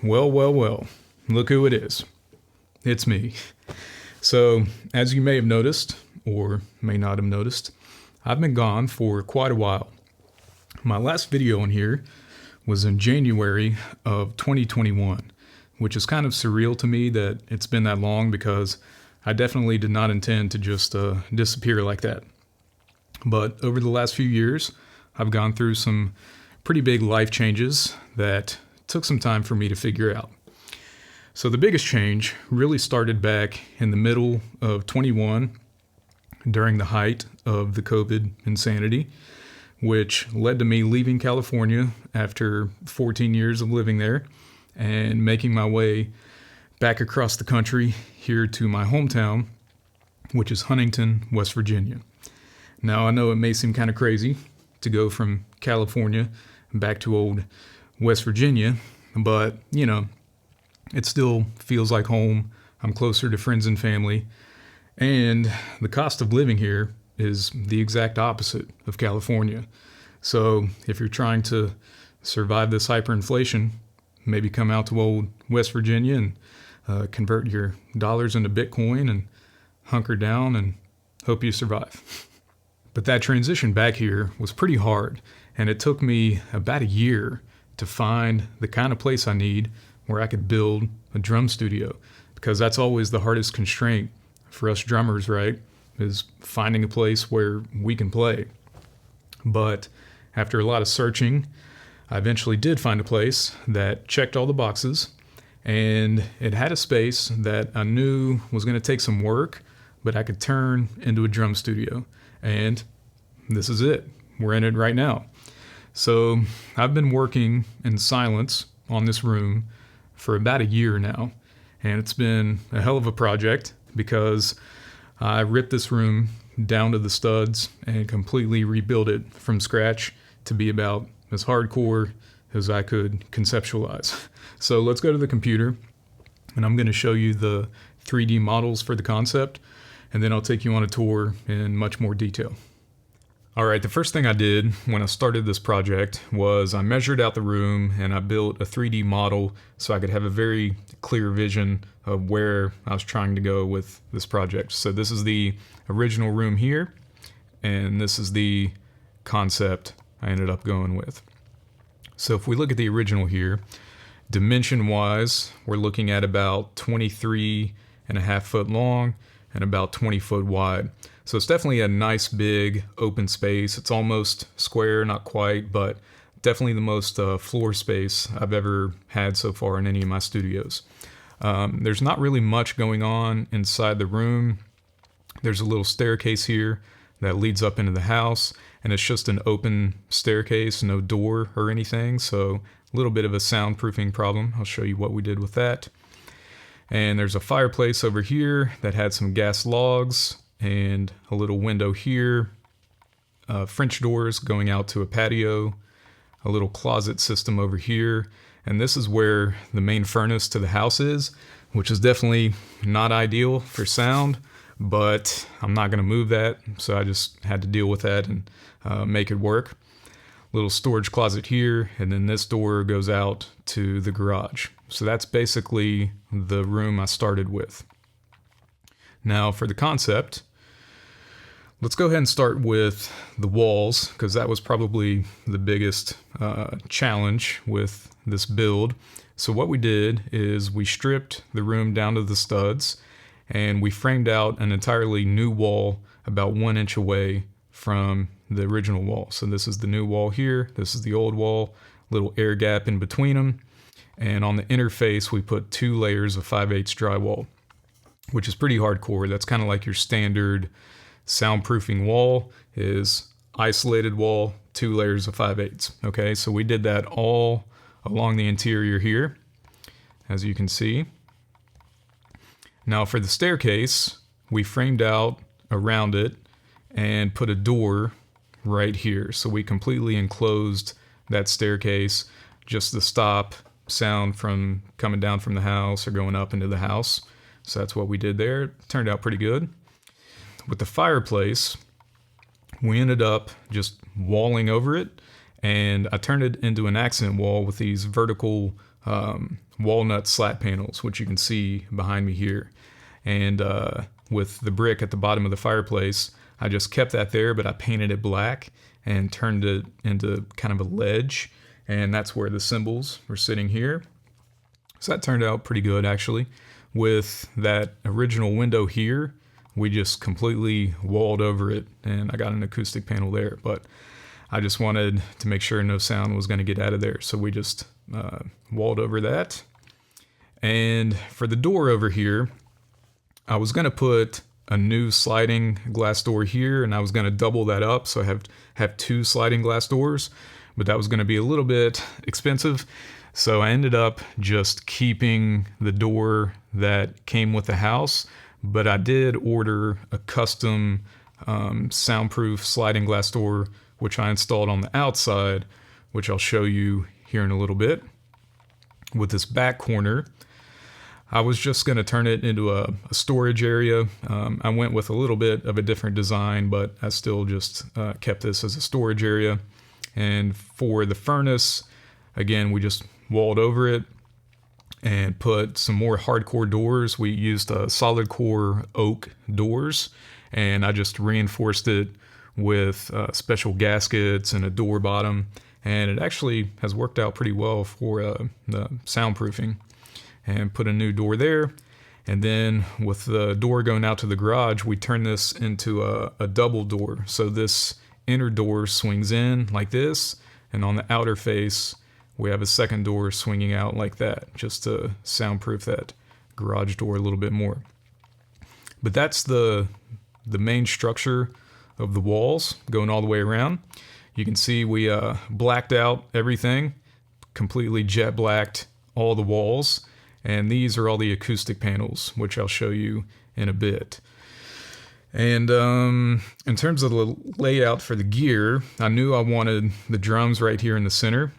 Well, well, well, look who it is. It's me. So, as you may have noticed, or may not have noticed, I've been gone for quite a while. My last video on here was in January of 2021, which is kind of surreal to me that it's been that long because I definitely did not intend to just disappear like that. But over the last few years, I've gone through some pretty big life changes that took some time for me to figure out. So the biggest change really started back in the middle of 21 during the height of the COVID insanity, which led to me leaving California after 14 years of living there and making my way back across the country here to my hometown, which is Huntington, West Virginia. Now, I know it may seem kind of crazy to go from California back to old West Virginia, but, you know, it still feels like home. I'm closer to friends and family, and the cost of living here is the exact opposite of California. So if you're trying to survive this hyperinflation, maybe come out to old West Virginia and convert your dollars into Bitcoin and hunker down and hope you survive. But that transition back here was pretty hard, and it took me about a year to find the kind of place I need where I could build a drum studio, because that's always the hardest constraint for us drummers, right? Is finding a place where we can play. But after a lot of searching, I eventually did find a place that checked all the boxes, and it had a space that I knew was going to take some work, but I could turn into a drum studio. And this is it. We're in it right now. So I've been working in silence on this room for about a year now, and it's been a hell of a project because I ripped this room down to the studs and completely rebuilt it from scratch to be about as hardcore as I could conceptualize. So let's go to the computer, and I'm going to show you the 3D models for the concept, and then I'll take you on a tour in much more detail. All right, the first thing I did when I started this project was I measured out the room and I built a 3D model so I could have a very clear vision of where I was trying to go with this project. So this is the original room here, and this is the concept I ended up going with. So if we look at the original here, dimension-wise, we're looking at about 23.5 foot long and about 20 foot wide. So it's definitely a nice big open space. It's almost square, not quite, but definitely the most floor space I've ever had so far in any of my studios. There's not really much going on inside the room. There's a little staircase here that leads up into the house, and it's just an open staircase, no door or anything, so a little bit of a soundproofing problem. I'll show you what we did with that. And there's a fireplace over here that had some gas logs and a little window here, French doors going out to a patio, a little closet system over here, and this is where the main furnace to the house is, which is definitely not ideal for sound, but I'm not going to move that, so I just had to deal with that and make it work. Little storage closet here, and then this door goes out to the garage. So that's basically the room I started with. Now for the concept, let's go ahead and start with the walls, because that was probably the biggest challenge with this build. So what we did is we stripped the room down to the studs, and we framed out an entirely new wall about 1 inch away from the original wall. So this is the new wall here, this is the old wall, little air gap in between them, and on the interface we put 2 layers of 5/8 drywall, which is pretty hardcore. That's kind of like your standard soundproofing wall is isolated wall, 2 layers of 5/8. Okay, so we did that all along the interior here, as you can see. Now for the staircase, we framed out around it and put a door right here. So we completely enclosed that staircase just to stop sound from coming down from the house or going up into the house. So that's what we did there. It turned out pretty good. With the fireplace, we ended up just walling over it, and I turned it into an accent wall with these vertical walnut slat panels, which you can see behind me here. And with the brick at the bottom of the fireplace, I just kept that there, but I painted it black and turned it into kind of a ledge. And that's where the cymbals were sitting here. So that turned out pretty good, actually. With that original window here, we just completely walled over it, and I got an acoustic panel there. But I just wanted to make sure no sound was going to get out of there, so we just walled over that. And for the door over here, I was going to put a new sliding glass door here, and I was going to double that up, so I have 2 sliding glass doors, but that was going to be a little bit expensive. So I ended up just keeping the door that came with the house, but I did order a custom soundproof sliding glass door, which I installed on the outside, which I'll show you here in a little bit. With this back corner, I was just going to turn it into a storage area. I went with a little bit of a different design, but I still just kept this as a storage area. And for the furnace, again, we just walled over it and put some more hardcore doors. We used solid core oak doors, and I just reinforced it with special gaskets and a door bottom, and it actually has worked out pretty well for the soundproofing. And put a new door there, and then with the door going out to the garage, we turned this into a double door. So this inner door swings in like this, and on the outer face we have a second door swinging out like that, just to soundproof that garage door a little bit more. But that's the main structure of the walls going all the way around. You can see we blacked out everything, completely jet blacked all the walls, and these are all the acoustic panels, which I'll show you in a bit. And in terms of the layout for the gear, I knew I wanted the drums right here in the center,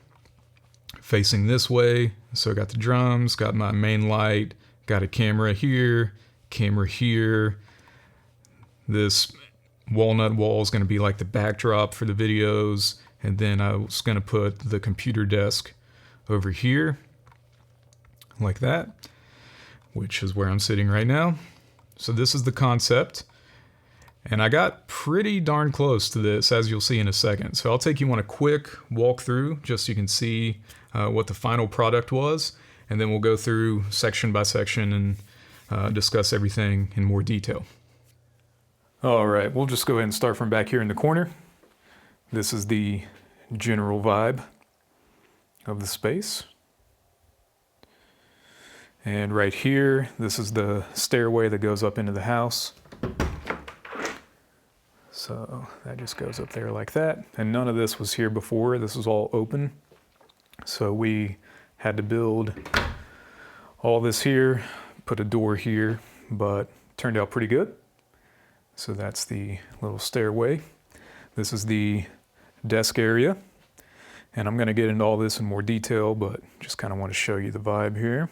facing this way. So I got the drums, got my main light, got a camera here. This walnut wall is going to be like the backdrop for the videos. And then I was going to put the computer desk over here, like that, which is where I'm sitting right now. So this is the concept. And I got pretty darn close to this, as you'll see in a second. So I'll take you on a quick walkthrough, just so you can see what the final product was. And then we'll go through section by section and discuss everything in more detail. All right, we'll just go ahead and start from back here in the corner. This is the general vibe of the space. And right here, this is the stairway that goes up into the house. So that just goes up there like that. And none of this was here before. This was all open. So we had to build all this here, put a door here, but turned out pretty good. So that's the little stairway. This is the desk area. And I'm going to get into all this in more detail, but just kind of want to show you the vibe here.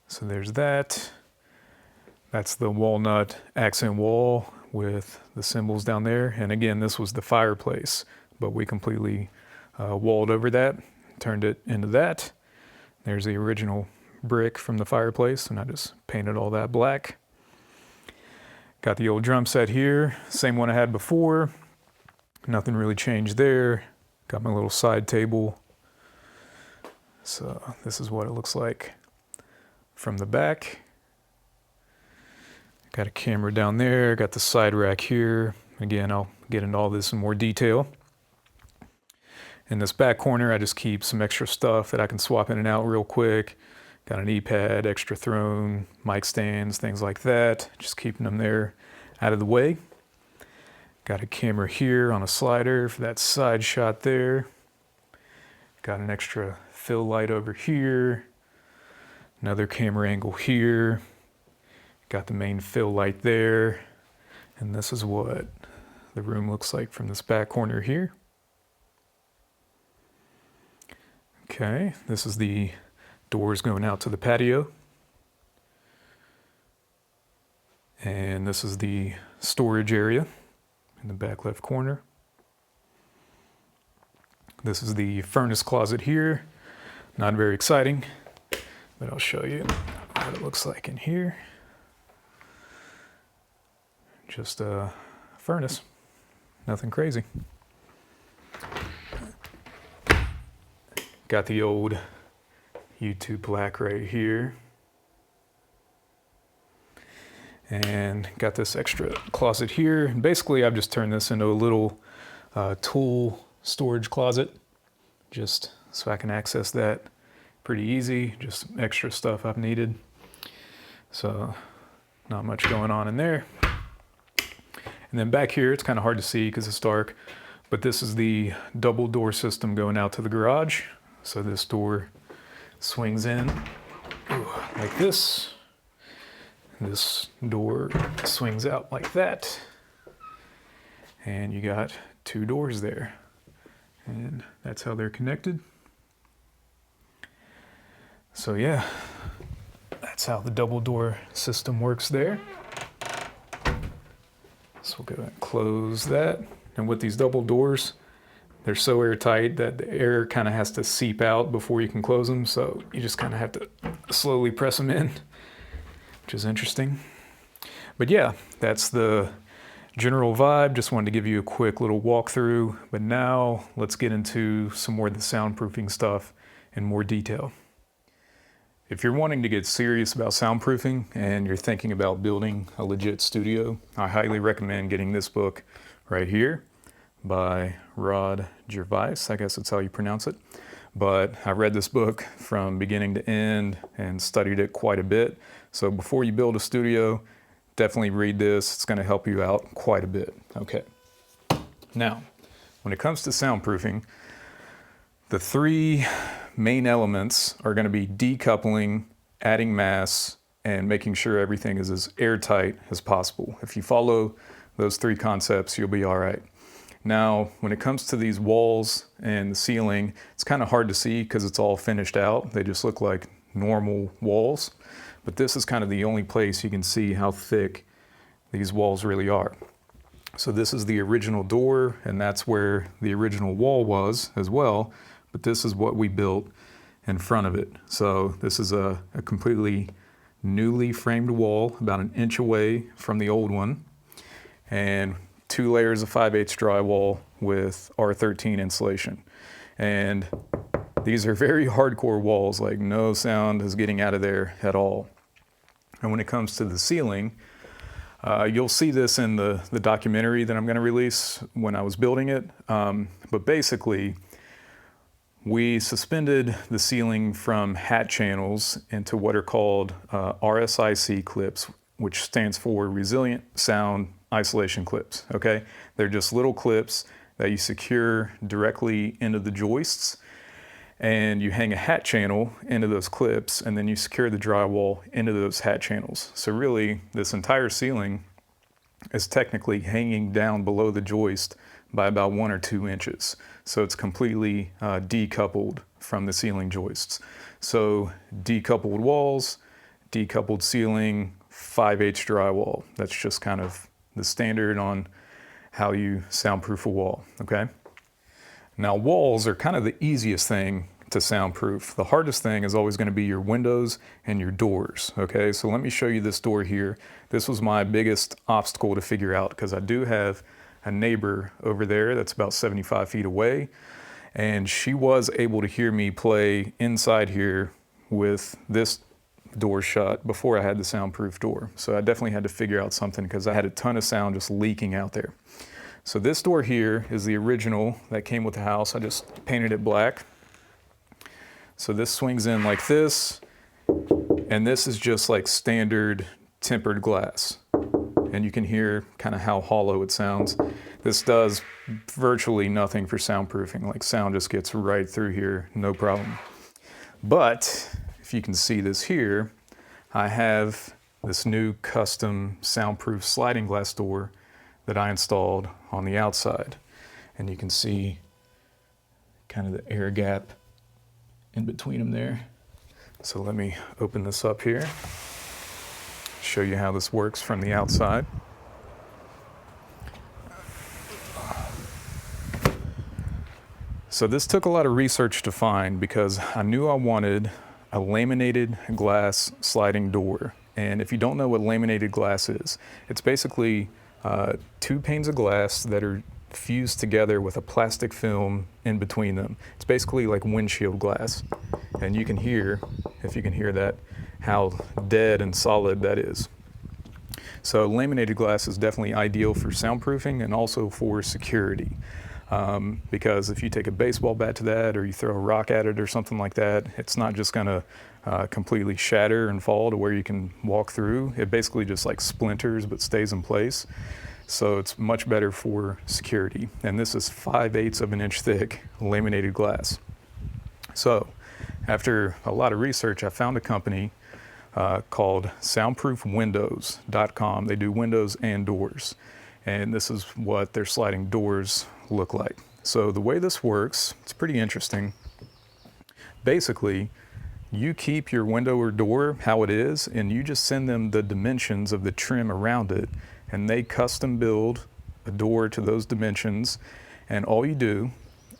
So there's that. That's the walnut accent wall with the cymbals down there. And again, this was the fireplace, but we completely walled over that, turned it into that. There's the original brick from the fireplace, and I just painted all that black. Got the old drum set here, same one I had before. Nothing really changed there. Got my little side table. So this is what it looks like from the back. Got a camera down there, got the side rack here. Again, I'll get into all this in more detail. In this back corner, I just keep some extra stuff that I can swap in and out real quick. Got an E-pad, extra throne, mic stands, things like that. Just keeping them there out of the way. Got a camera here on a slider for that side shot there. Got an extra fill light over here. Another camera angle here. Got the main fill light there. And this is what the room looks like from this back corner here. Okay, this is the doors going out to the patio. And this is the storage area in the back left corner. This is the furnace closet here. Not very exciting, but I'll show you what it looks like in here. Just a furnace, nothing crazy. Got the old YouTube plaque right here. And got this extra closet here. And basically, I've just turned this into a little tool storage closet, just so I can access that pretty easy, just extra stuff I've needed. So not much going on in there. And then back here, it's kind of hard to see because it's dark, but this is the double door system going out to the garage. So this door swings in like this. This door swings out like that. And you got two doors there. And that's how they're connected. So yeah, that's how the double door system works there. So we'll go ahead and close that. And with these double doors, they're so airtight that the air kind of has to seep out before you can close them. So you just kind of have to slowly press them in, which is interesting. But yeah, that's the general vibe. Just wanted to give you a quick little walkthrough. But now let's get into some more of the soundproofing stuff in more detail. If you're wanting to get serious about soundproofing and you're thinking about building a legit studio, I highly recommend getting this book right here by Rod Gervais. I guess that's how you pronounce it. But I read this book from beginning to end and studied it quite a bit. So before you build a studio, definitely read this. It's going to help you out quite a bit. Okay. Now, when it comes to soundproofing, the three main elements are going to be decoupling, adding mass, and making sure everything is as airtight as possible. If you follow those three concepts, you'll be all right. Now, when it comes to these walls and the ceiling, it's kind of hard to see because it's all finished out. They just look like normal walls. But this is kind of the only place you can see how thick these walls really are. So this is the original door, and that's where the original wall was as well. But this is what we built in front of it. So this is a completely newly framed wall, about an inch away from the old one. And 2 layers of 5/8 drywall with R13 insulation. And these are very hardcore walls, like no sound is getting out of there at all. And when it comes to the ceiling, you'll see this in the documentary that I'm going to release when I was building it. But basically, we suspended the ceiling from hat channels into what are called RSIC clips, which stands for Resilient Sound Isolation Clips, okay? They're just little clips that you secure directly into the joists, and you hang a hat channel into those clips, and then you secure the drywall into those hat channels. So really, this entire ceiling is technically hanging down below the joist by about 1 or 2 inches. So it's completely decoupled from the ceiling joists. So decoupled walls, decoupled ceiling, 5/8 drywall. That's just kind of the standard on how you soundproof a wall, okay? Now walls are kind of the easiest thing to soundproof. The hardest thing is always going to be your windows and your doors, okay? So let me show you this door here. This was my biggest obstacle to figure out because I do have a neighbor over there that's about 75 feet away, and she was able to hear me play inside here with this door shut before I had the soundproof door. So I definitely had to figure out something because I had a ton of sound just leaking out there. So this door here is the original that came with the house. I just painted it black. So this swings in like this, and this is just like standard tempered glass. And you can hear kind of how hollow it sounds. This does virtually nothing for soundproofing. Like sound just gets right through here, no problem. But if you can see this here, I have this new custom soundproof sliding glass door that I installed on the outside. And you can see kind of the air gap in between them there. So let me open this up here, show you how this works from the outside. So this took a lot of research to find because I knew I wanted a laminated glass sliding door. And if you don't know what laminated glass is, it's basically 2 panes of glass that are fused together with a plastic film in between them. It's basically like windshield glass. And you can hear, if you can hear that, how dead and solid that is. So laminated glass is definitely ideal for soundproofing and also for security. Because if you take a baseball bat to that or you throw a rock at it or something like that, it's not just going to completely shatter and fall to where you can walk through. It basically just like splinters but stays in place. So it's much better for security. And this is 5/8 of an inch thick laminated glass. So after a lot of research, I found a company called soundproofwindows.com. They do windows and doors. And this is what their sliding doors look like. So the way this works, it's pretty interesting. Basically, you keep your window or door how it is, and you just send them the dimensions of the trim around it, and they custom build a door to those dimensions. And all you do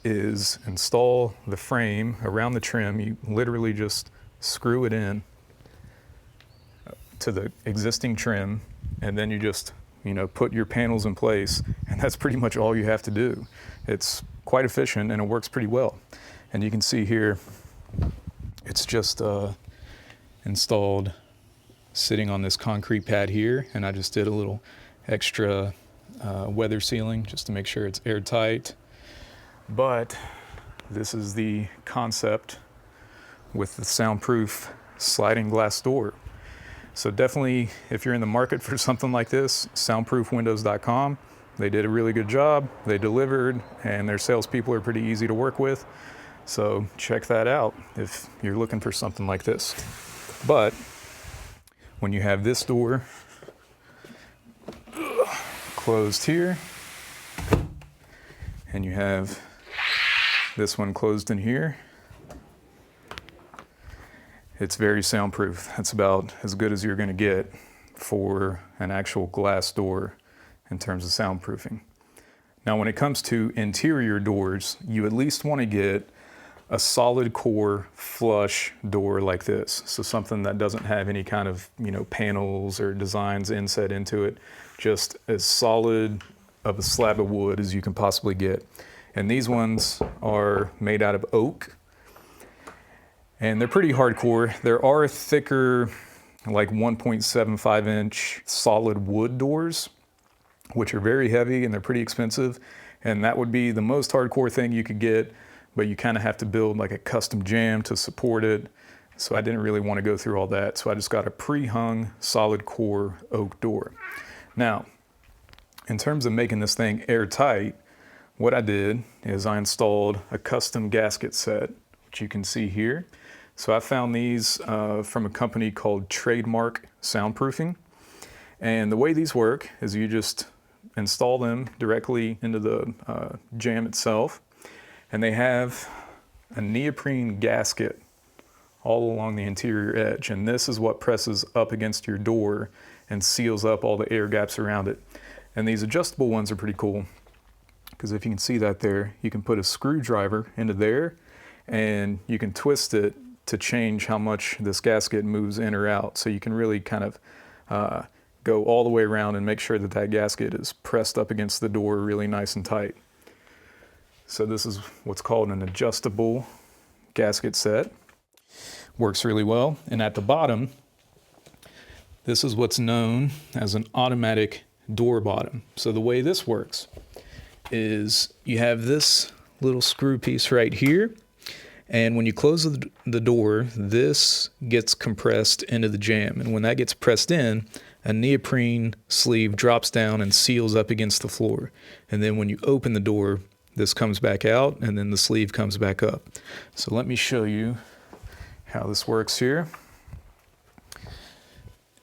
is install the frame around the trim. You literally just screw it in to the existing trim, and then you just put your panels in place, and that's pretty much all you have to do. It's quite efficient and it works pretty well. And you can see here, it's just installed sitting on this concrete pad here, and I just did a little extra weather sealing just to make sure it's airtight. But this is the concept with the soundproof sliding glass door. So definitely, if you're in the market for something like this, soundproofwindows.com. They did a really good job. They delivered, and their salespeople are pretty easy to work with. So check that out if you're looking for something like this. But when you have this door closed here, and you have this one closed in here, it's very soundproof. That's about as good as you're going to get for an actual glass door in terms of soundproofing. Now, when it comes to interior doors, you at least want to get a solid core flush door like this. So something that doesn't have any kind of, panels or designs inset into it. Just as solid of a slab of wood as you can possibly get. And these ones are made out of oak. And they're pretty hardcore. There are thicker, like 1.75 inch solid wood doors, which are very heavy and they're pretty expensive. And that would be the most hardcore thing you could get, but you kind of have to build like a custom jamb to support it. So I didn't really want to go through all that. So I just got a pre-hung solid core oak door. Now, in terms of making this thing airtight, what I did is I installed a custom gasket set, which you can see here. So I found these from a company called Trademark Soundproofing. And the way these work is you just install them directly into the jamb itself. And they have a neoprene gasket all along the interior edge. And this is what presses up against your door and seals up all the air gaps around it. And these adjustable ones are pretty cool, because if you can see that there, you can put a screwdriver into there and you can twist it to change how much this gasket moves in or out. So you can really kind of go all the way around and make sure that that gasket is pressed up against the door really nice and tight. So this is what's called an adjustable gasket set. Works really well. And at the bottom, this is what's known as an automatic door bottom. So the way this works is you have this little screw piece right here. And when you close the door, this gets compressed into the jamb. And when that gets pressed in, a neoprene sleeve drops down and seals up against the floor. And then when you open the door, this comes back out and then the sleeve comes back up. So let me show you how this works here.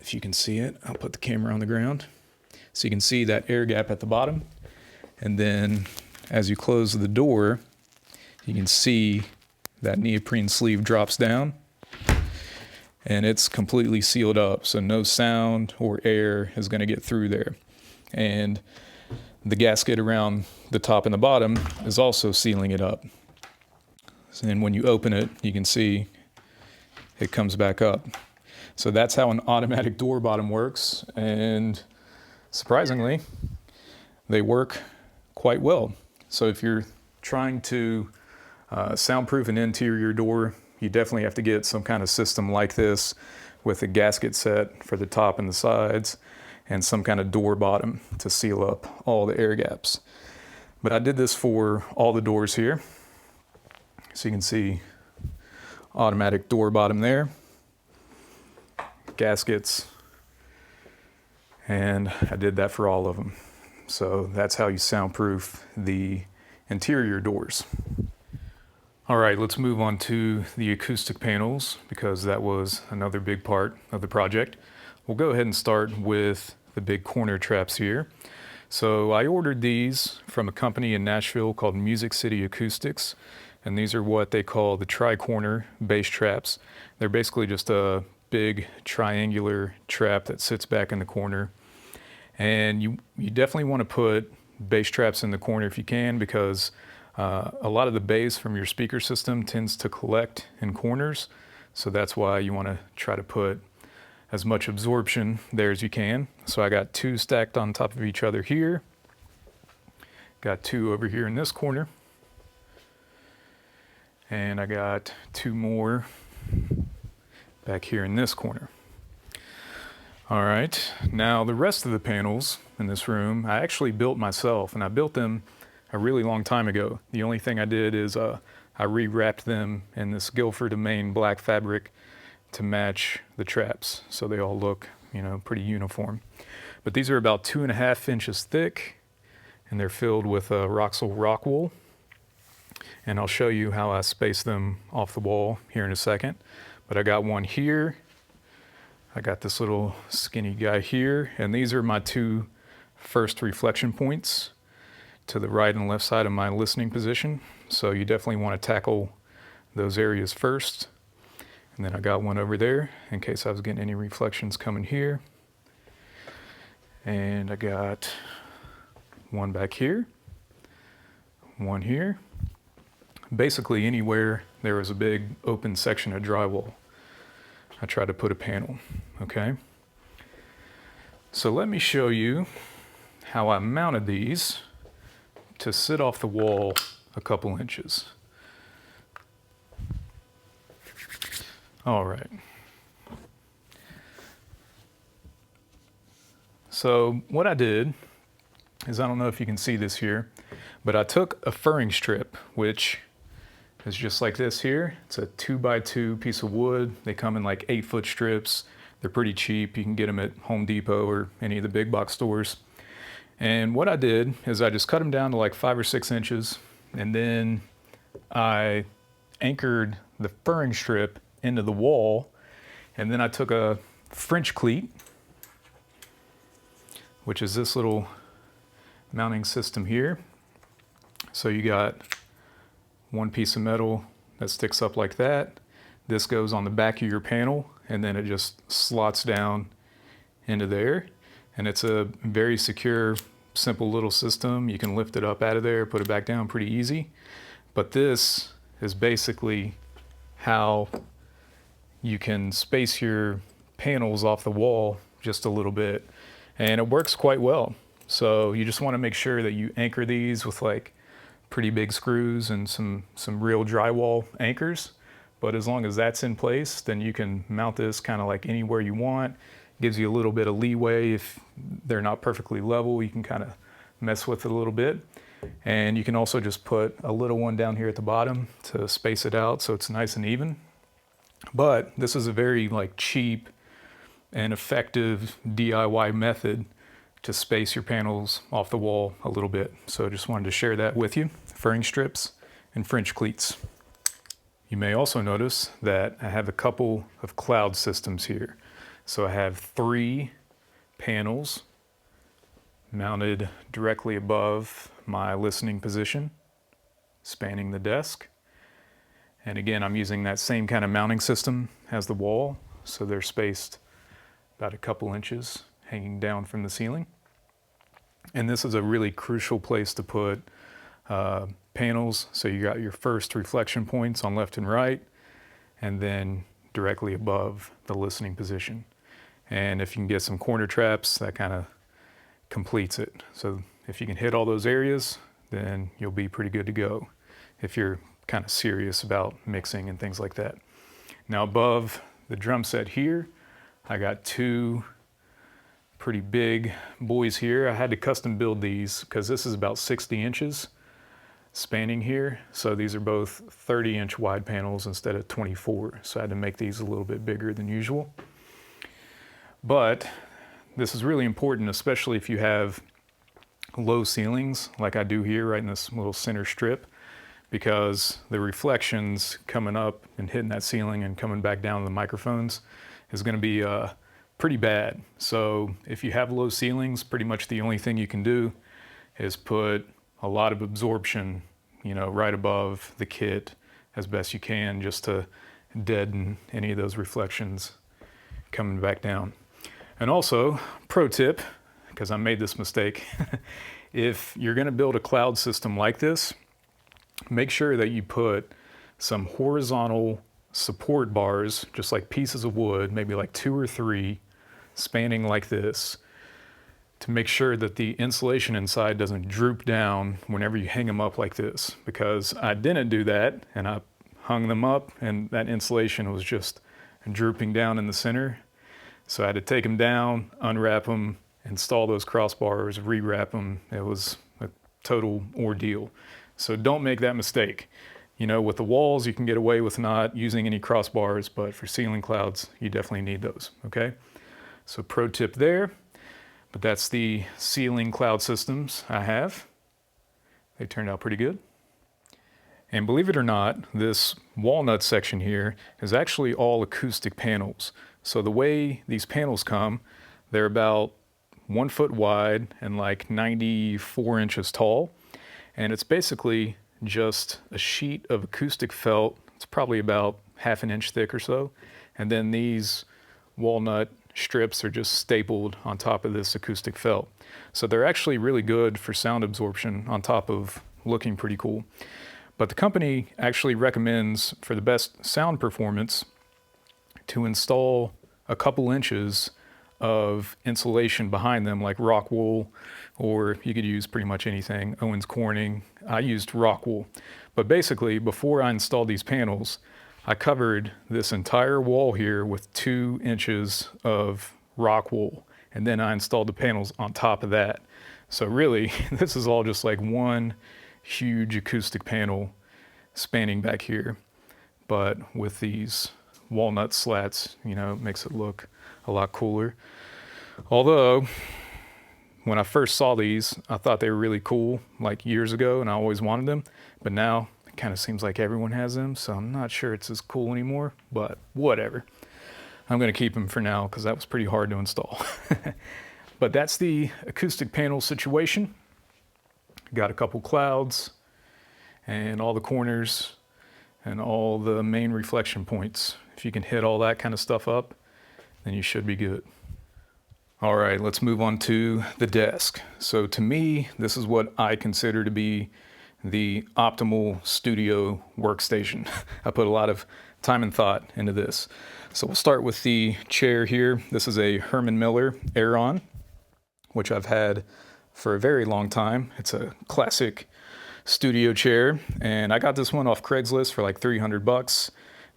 If you can see it, I'll put the camera on the ground. So you can see that air gap at the bottom. And then as you close the door, you can see that neoprene sleeve drops down and it's completely sealed up. So no sound or air is going to get through there. And the gasket around the top and the bottom is also sealing it up. And when you open it, you can see it comes back up. So that's how an automatic door bottom works, and surprisingly, they work quite well. So if you're trying to soundproof an interior door, you definitely have to get some kind of system like this with a gasket set for the top and the sides and some kind of door bottom to seal up all the air gaps. But I did this for all the doors here. So you can see automatic door bottom there, gaskets, and I did that for all of them. So that's how you soundproof the interior doors. All right, let's move on to the acoustic panels because that was another big part of the project. We'll go ahead and start with the big corner traps here. So I ordered these from a company in Nashville called Music City Acoustics, and these are what they call the tri-corner bass traps. They're basically just a big triangular trap that sits back in the corner. And you definitely want to put bass traps in the corner if you can, because a lot of the bass from your speaker system tends to collect in corners. So that's why you want to try to put as much absorption there as you can. So I got 2 stacked on top of each other here. Got 2 over here in this corner. And I got 2 more back here in this corner. All right, now the rest of the panels in this room, I actually built myself, and I built them a really long time ago. The only thing I did is I rewrapped them in this Guilford Maine black fabric to match the traps, so they all look, pretty uniform. But these are about 2.5 inches thick, and they're filled with Roxel rock wool. And I'll show you how I space them off the wall here in a second. But I got one here. I got this little skinny guy here, and these are my 2 first reflection points to the right and left side of my listening position. So you definitely want to tackle those areas first. And then I got one over there in case I was getting any reflections coming here. And I got one back here, one here. Basically anywhere there was a big open section of drywall, I try to put a panel, okay? So let me show you how I mounted these to sit off the wall a couple inches. All right. So what I did is, I don't know if you can see this here, but I took a furring strip, which is just like this here. It's a 2x2 piece of wood. They come in like 8-foot strips. They're pretty cheap. You can get them at Home Depot or any of the big box stores. And what I did is I just cut them down to like 5 or 6 inches, and then I anchored the furring strip into the wall, and then I took a French cleat, which is this little mounting system here. So you got one piece of metal that sticks up like that. This goes on the back of your panel, and then it just slots down into there. And it's a very secure, simple little system. You can lift it up out of there, put it back down pretty easy. But this is basically how you can space your panels off the wall just a little bit. And it works quite well. So you just want to make sure that you anchor these with like pretty big screws and some real drywall anchors. But as long as that's in place, then you can mount this kind of like anywhere you want. Gives you a little bit of leeway. If they're not perfectly level, you can kind of mess with it a little bit. And you can also just put a little one down here at the bottom to space it out so it's nice and even. But this is a very like cheap and effective DIY method to space your panels off the wall a little bit. So I just wanted to share that with you. Furring strips and French cleats. You may also notice that I have a couple of cloud systems here. So I have 3 panels mounted directly above my listening position, spanning the desk. And again, I'm using that same kind of mounting system as the wall, so they're spaced about a couple inches hanging down from the ceiling. And this is a really crucial place to put panels. So you got your first reflection points on left and right, and then directly above the listening position. And if you can get some corner traps, that kind of completes it. So if you can hit all those areas, then you'll be pretty good to go if you're kind of serious about mixing and things like that. Now above the drum set here, I got two pretty big boys here. I had to custom build these because this is about 60 inches spanning here. So these are both 30-inch wide panels instead of 24. So I had to make these a little bit bigger than usual. But this is really important, especially if you have low ceilings like I do here right in this little center strip, because the reflections coming up and hitting that ceiling and coming back down to the microphones is going to be pretty bad. So if you have low ceilings, pretty much the only thing you can do is put a lot of absorption, you know, right above the kit as best you can, just to deaden any of those reflections coming back down. And also, pro tip, because I made this mistake, if you're going to build a cloud system like this, make sure that you put some horizontal support bars, just like pieces of wood, maybe like 2 or 3, spanning like this, to make sure that the insulation inside doesn't droop down whenever you hang them up like this. Because I didn't do that, and I hung them up, and that insulation was just drooping down in the center. So I had to take them down, unwrap them, install those crossbars, rewrap them. It was a total ordeal. So don't make that mistake. You know, with the walls, you can get away with not using any crossbars, but for ceiling clouds, you definitely need those, okay? So pro tip there, but that's the ceiling cloud systems I have. They turned out pretty good. And believe it or not, this walnut section here is actually all acoustic panels. So the way these panels come, they're about 1 foot wide and like 94 inches tall. And it's basically just a sheet of acoustic felt. It's probably about 1/2 inch thick or so. And then these walnut strips are just stapled on top of this acoustic felt. So they're actually really good for sound absorption on top of looking pretty cool. But the company actually recommends, for the best sound performance, to install a couple inches of insulation behind them, like rock wool, or you could use pretty much anything, Owens Corning. I used rock wool. But basically, before I installed these panels, I covered this entire wall here with 2 inches of rock wool, and then I installed the panels on top of that. So really, this is all just like one huge acoustic panel spanning back here. But with these walnut slats, you know, it makes it look a lot cooler. Although, when I first saw these, I thought they were really cool, like years ago, and I always wanted them. But now, it kind of seems like everyone has them, so I'm not sure it's as cool anymore, but whatever. I'm going to keep them for now, because that was pretty hard to install. But that's the acoustic panel situation. Got a couple clouds, and all the corners, and all the main reflection points. If you can hit all that kind of stuff up, then you should be good. All right, let's move on to the desk. So to me, this is what I consider to be the optimal studio workstation. I put a lot of time and thought into this. So we'll start with the chair here. This is a Herman Miller Aeron, which I've had for a very long time. It's a classic studio chair, and I got this one off Craigslist for like $300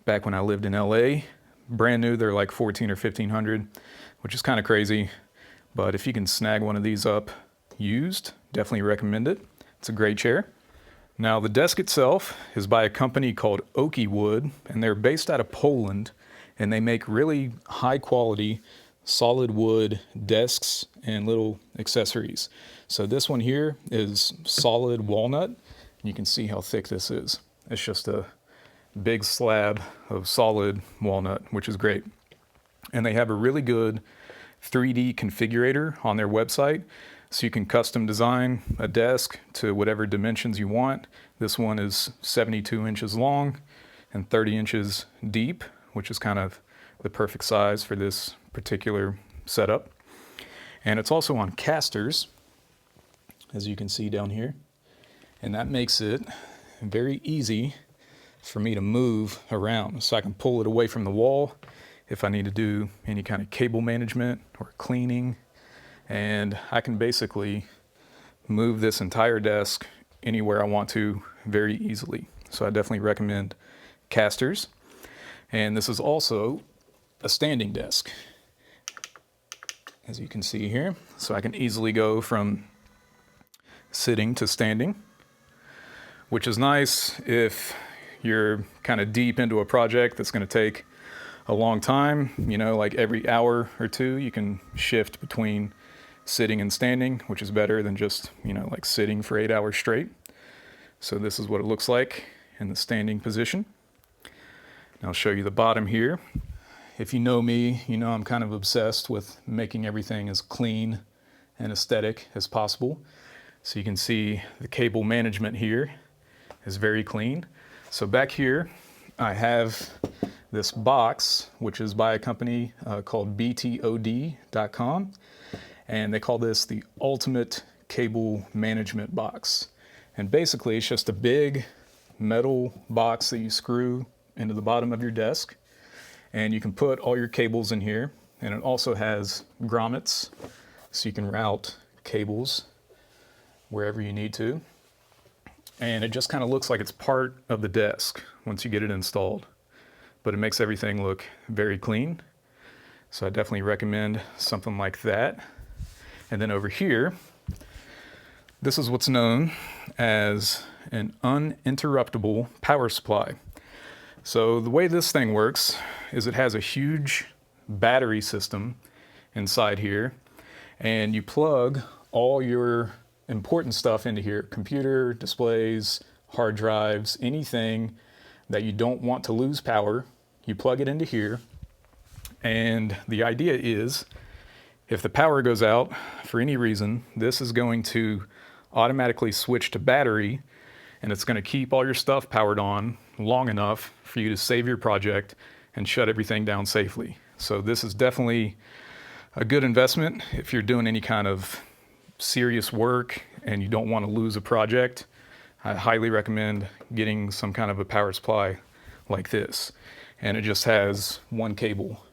back when I lived in LA. Brand new, they're like $1,400 or $1,500, which is kind of crazy. But if you can snag one of these up used, definitely recommend it. It's a great chair. Now the desk itself is by a company called Oaky Wood, and they're based out of Poland, and they make really high quality solid wood desks and little accessories. So this one here is solid walnut. You can see how thick this is. It's just a big slab of solid walnut, which is great. And they have a really good 3D configurator on their website, so you can custom design a desk to whatever dimensions you want. This one is 72 inches long and 30 inches deep, which is kind of the perfect size for this particular setup. And it's also on casters, as you can see down here. And that makes it very easy for me to move around. So I can pull it away from the wall if I need to do any kind of cable management or cleaning. And I can basically move this entire desk anywhere I want to very easily. So I definitely recommend casters. And this is also a standing desk, as you can see here. So I can easily go from sitting to standing, which is nice if you're kind of deep into a project that's going to take a long time. You know, like every hour or two, you can shift between sitting and standing, which is better than just, you know, like sitting for 8 hours straight. So this is what it looks like in the standing position. And I'll show you the bottom here. If you know me, you know I'm kind of obsessed with making everything as clean and aesthetic as possible. So you can see the cable management here is very clean. So back here, I have this box, which is by a company called btod.com. And they call this the Ultimate Cable Management Box. And basically, it's just a big metal box that you screw into the bottom of your desk. And you can put all your cables in here. And it also has grommets, so you can route cables wherever you need to. And it just kind of looks like it's part of the desk once you get it installed. But it makes everything look very clean. So I definitely recommend something like that. And then over here, this is what's known as an uninterruptible power supply. So the way this thing works is it has a huge battery system inside here, and you plug all your important stuff into here: computer, displays, hard drives, anything that you don't want to lose power, you plug it into here. And the idea is, if the power goes out for any reason, this is going to automatically switch to battery, and it's going to keep all your stuff powered on long enough for you to save your project and shut everything down safely. So this is definitely a good investment if you're doing any kind of serious work and you don't want to lose a project. I highly recommend getting some kind of a power supply like this. And it just has one cable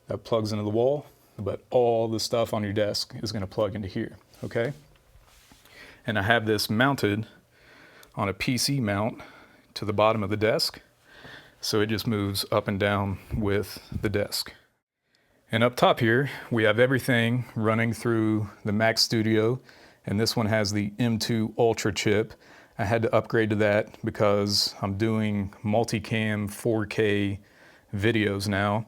that plugs into the wall, but all the stuff on your desk is going to plug into here, okay? And I have this mounted on a PC mount to the bottom of the desk, so it just moves up and down with the desk. And up top here, we have everything running through the Mac Studio, and this one has the M2 Ultra chip. I had to upgrade to that because I'm doing multicam 4K videos now,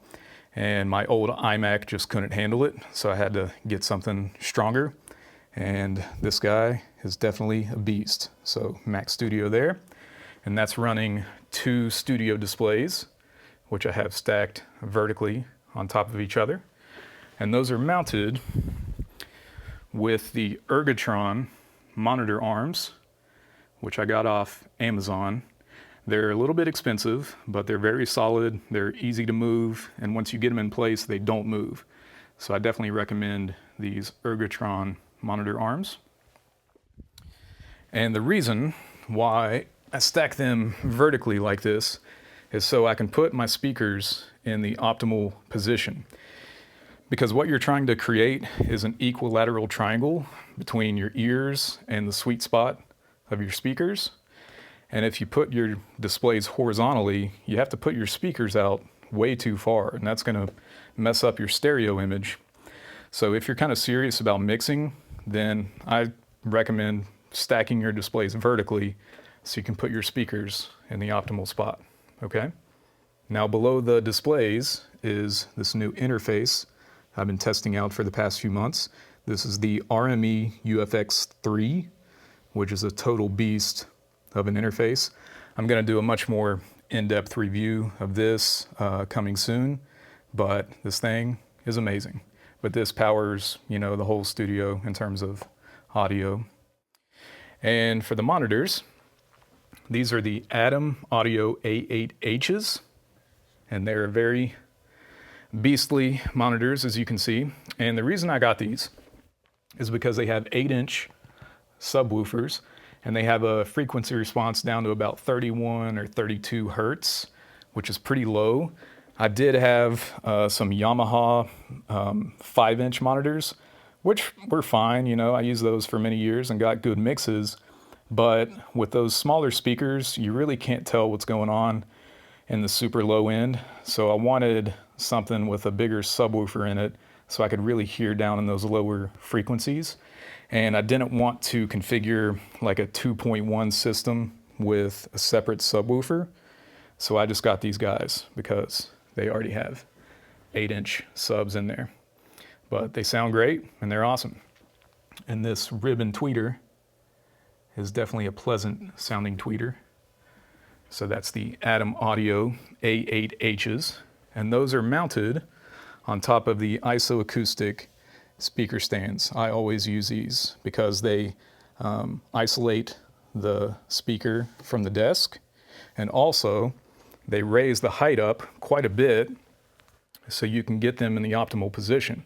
and my old iMac just couldn't handle it, so I had to get something stronger. And this guy is definitely a beast. So Mac Studio there, and that's running 2 studio displays, which I have stacked vertically on top of each other. And those are mounted with the Ergotron monitor arms, which I got off Amazon. They're a little bit expensive, but they're very solid. They're easy to move, and once you get them in place, they don't move. So I definitely recommend these Ergotron monitor arms. And the reason why I stack them vertically like this is so I can put my speakers in the optimal position. Because what you're trying to create is an equilateral triangle between your ears and the sweet spot of your speakers. And if you put your displays horizontally, you have to put your speakers out way too far, and that's going to mess up your stereo image. So if you're kind of serious about mixing, then I recommend stacking your displays vertically so you can put your speakers in the optimal spot, okay? Now below the displays is this new interface I've been testing out for the past few months. This is the RME UFX3, which is a total beast of an interface. I'm going to do a much more in-depth review of this coming soon, but this thing is amazing. But this powers, you know, the whole studio in terms of audio. And for the monitors, these are the Atom Audio A8Hs, and they're very beastly monitors, as you can see. And the reason I got these is because they have 8-inch subwoofers, and they have a frequency response down to about 31 or 32 hertz, which is pretty low. I did have some Yamaha 5-inch monitors, which were fine. You know, I used those for many years and got good mixes. But with those smaller speakers, you really can't tell what's going on in the super low end. So I wanted something with a bigger subwoofer in it so I could really hear down in those lower frequencies. And I didn't want to configure like a 2.1 system with a separate subwoofer. So I just got these guys because they already have 8-inch subs in there. But they sound great and they're awesome. And this ribbon tweeter is definitely a pleasant sounding tweeter. So that's the Atom Audio A8Hs, and those are mounted on top of the isoacoustic speaker stands. I always use these because they isolate the speaker from the desk, and also they raise the height up quite a bit so you can get them in the optimal position,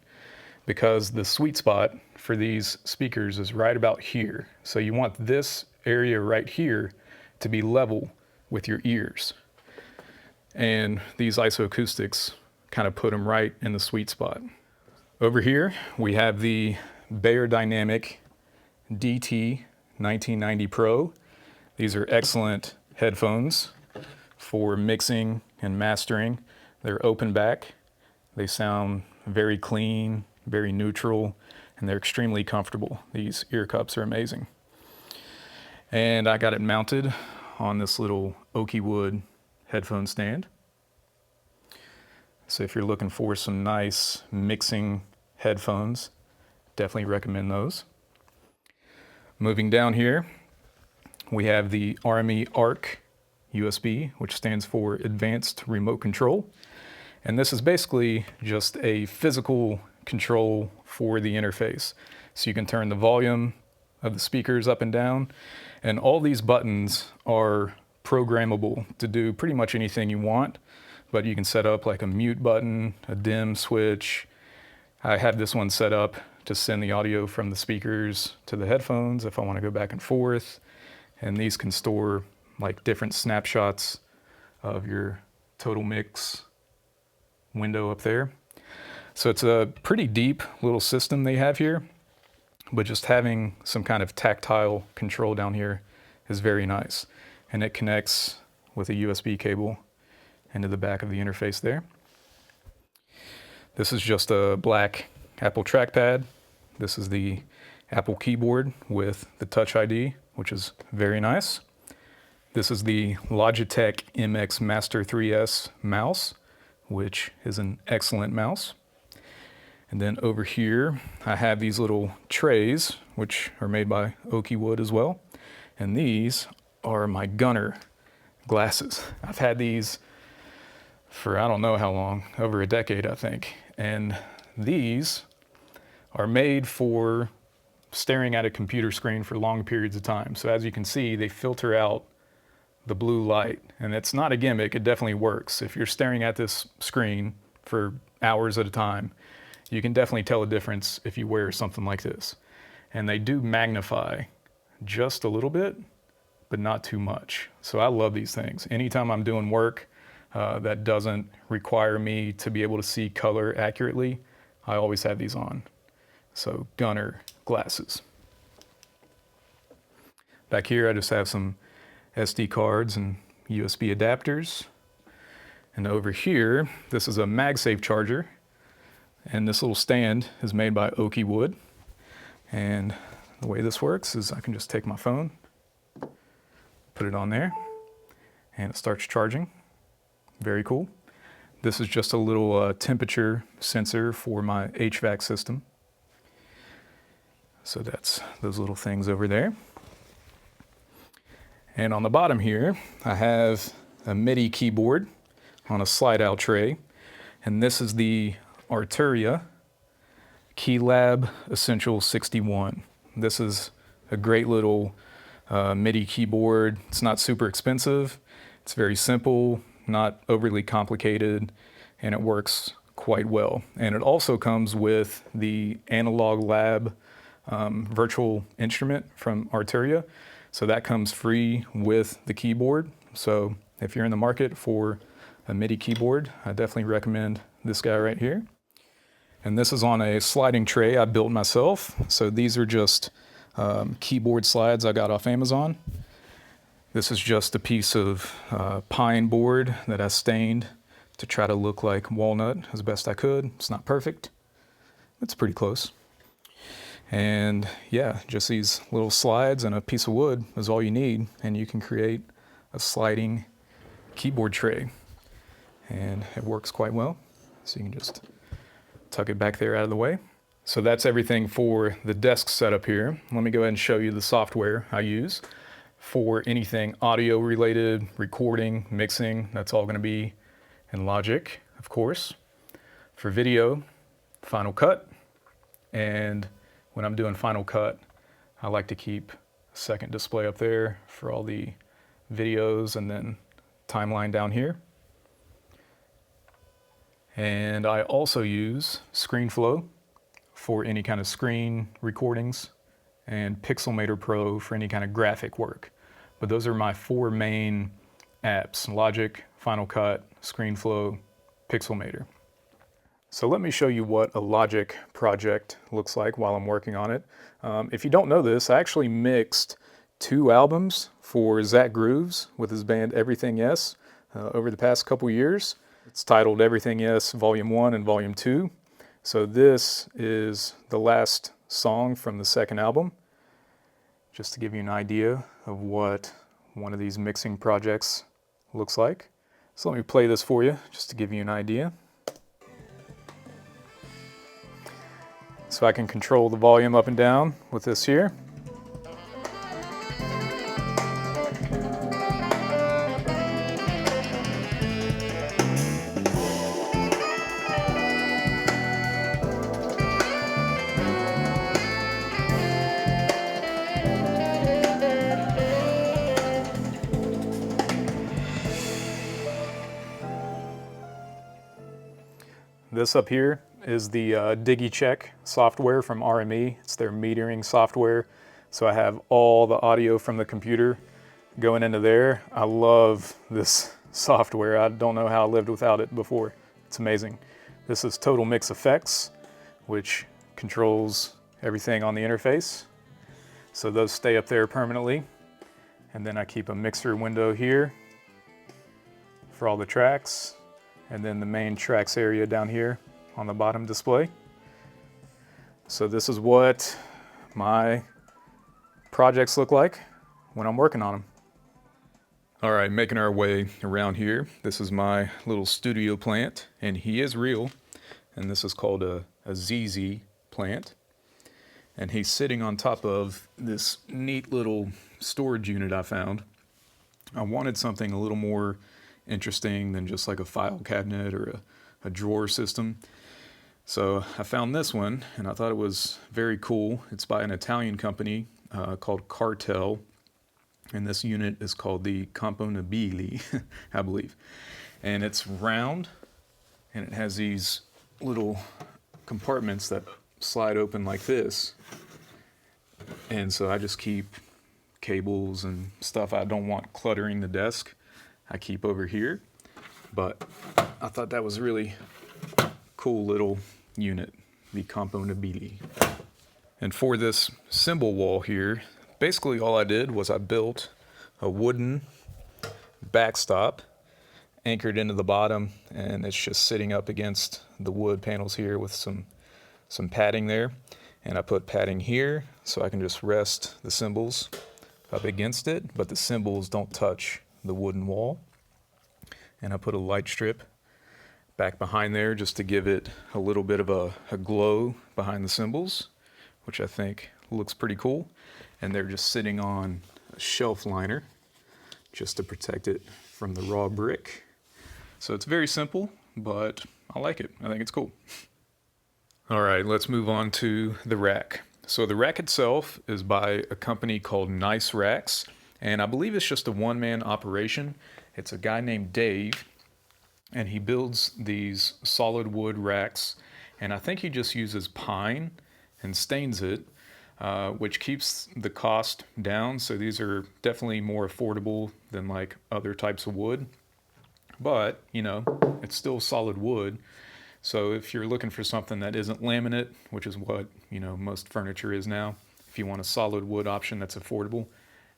because the sweet spot for these speakers is right about here. So you want this area right here to be level with your ears. And these isoacoustics kind of put them right in the sweet spot. Over here, we have the Beyerdynamic DT 1990 Pro. These are excellent headphones for mixing and mastering. They're open back. They sound very clean, very neutral, and they're extremely comfortable. These ear cups are amazing. And I got it mounted on this little oaky wood headphone stand. So if you're looking for some nice mixing headphones, definitely recommend those. Moving down here, we have the RME ARC USB, which stands for Advanced Remote Control. And this is basically just a physical control for the interface. So you can turn the volume of the speakers up and down, and all these buttons are programmable to do pretty much anything you want, but you can set up like a mute button, a dim switch. I have this one set up to send the audio from the speakers to the headphones if I want to go back and forth, and these can store like different snapshots of your total mix window up there. So it's a pretty deep little system they have here, but just having some kind of tactile control down here is very nice. And it connects with a USB cable into the back of the interface there. This is just a black Apple trackpad. This is the Apple keyboard with the Touch ID, which is very nice. This is the Logitech MX Master 3S mouse, which is an excellent mouse. And then over here, I have these little trays, which are made by oaky wood as well. And these are my Gunner glasses. I've had these for I don't know how long, over a decade, I think. And these are made for staring at a computer screen for long periods of time. So as you can see, they filter out the blue light. And it's not a gimmick, it definitely works. If you're staring at this screen for hours at a time, you can definitely tell a difference if you wear something like this. And they do magnify just a little bit, but not too much. So I love these things. Anytime I'm doing work that doesn't require me to be able to see color accurately, I always have these on. So Gunner glasses. Back here I just have some SD cards and USB adapters. And over here, this is a MagSafe charger. And this little stand is made by oaky wood. And the way this works is I can just take my phone, put it on there, and it starts charging. Very cool. This is just a little temperature sensor for my HVAC system. So that's those little things over there. And on the bottom here, I have a MIDI keyboard on a slide-out tray. And this is the Arturia Keylab Essential 61. This is a great little MIDI keyboard. It's not super expensive. It's very simple, not overly complicated, and it works quite well. And it also comes with the Analog Lab virtual instrument from Arturia. So that comes free with the keyboard. So if you're in the market for a MIDI keyboard, I definitely recommend this guy right here. And this is on a sliding tray I built myself. So these are just keyboard slides I got off Amazon. This is just a piece of pine board that I stained to try to look like walnut as best I could. It's not perfect. It's pretty close. And yeah, just these little slides and a piece of wood is all you need, and you can create a sliding keyboard tray. And it works quite well. So you can just tuck it back there out of the way. So that's everything for the desk setup here. Let me go ahead and show you the software I use for anything audio related, recording, mixing. That's all going to be in Logic, of course. For video, Final Cut. And when I'm doing Final Cut, I like to keep a second display up there for all the videos and then timeline down here. And I also use ScreenFlow for any kind of screen recordings and Pixelmator Pro for any kind of graphic work. But those are my 4 main apps: Logic, Final Cut, ScreenFlow, Pixelmator. So let me show you what a Logic project looks like while I'm working on it. If you don't know this, I actually mixed 2 albums for Zach Grooves with his band Everything Yes over the past couple years. It's titled Everything Yes Volume 1 and Volume 2. So this is the last song from the second album, just to give you an idea of what one of these mixing projects looks like. So let me play this for you, just to give you an idea. So I can control the volume up and down with this here. This up here is the DigiCheck software from RME. It's their metering software. So I have all the audio from the computer going into there. I love this software. I don't know how I lived without it before. It's amazing. This is Total Mix Effects, which controls everything on the interface. So those stay up there permanently. And then I keep a mixer window here for all the tracks. And then the main tracks area down here on the bottom display. So this is what my projects look like when I'm working on them. All right, making our way around here. This is my little studio plant, and he is real. And this is called a ZZ plant. And he's sitting on top of this neat little storage unit I found. I wanted something a little more interesting than just like a file cabinet or a drawer system. So I found this one and I thought it was very cool. It's by an Italian company called Cartel, and this unit is called the Componibili, I believe. And it's round and it has these little compartments that slide open like this. And so I just keep cables and stuff I don't want cluttering the desk. I keep over here, but I thought that was really cool little unit, the Componibili. And for this cymbal wall here, basically all I did was I built a wooden backstop anchored into the bottom, and it's just sitting up against the wood panels here with some padding there. And I put padding here so I can just rest the cymbals up against it, but the cymbals don't touch the wooden wall. And I put a light strip back behind there just to give it a little bit of a glow behind the cymbals, which I think looks pretty cool. And they're just sitting on a shelf liner just to protect it from the raw brick. So it's very simple, but I like it. I think it's cool. All right, let's move on to the rack. So the rack itself is by a company called Nice Racks, and I believe it's just a one-man operation. It's a guy named Dave, and he builds these solid wood racks, and I think he just uses pine and stains it. which keeps the cost down. So these are definitely more affordable than like other types of wood, but you know, it's still solid wood. So if you're looking for something that isn't laminate, which is what, you know, most furniture is now, if you want a solid wood option that's affordable,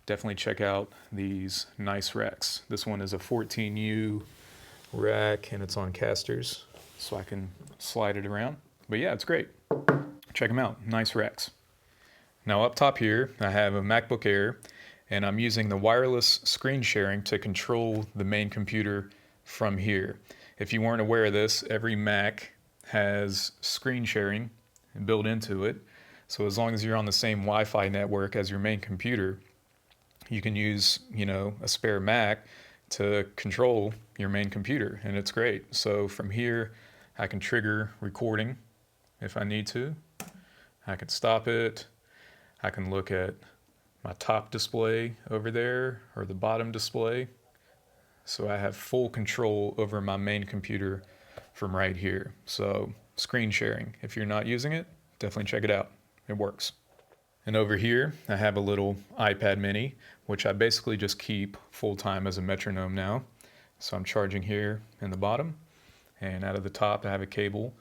definitely check out these nice racks. This one is a 14U rack and it's on casters, so I can slide it around. But yeah, it's great. Check them out, nice racks. Now up top here, I have a MacBook Air, and I'm using the wireless screen sharing to control the main computer from here. If you weren't aware of this, every Mac has screen sharing built into it. So as long as you're on the same Wi-Fi network as your main computer, you can use, you know, a spare Mac to control your main computer, and it's great. So from here, I can trigger recording if I need to. I can stop it. I can look at my top display over there or the bottom display. So I have full control over my main computer from right here. So screen sharing, if you're not using it, definitely check it out. It works. And over here, I have a little iPad mini, which I basically just keep full time as a metronome now. So I'm charging here in the bottom, and out of the top, I have a cable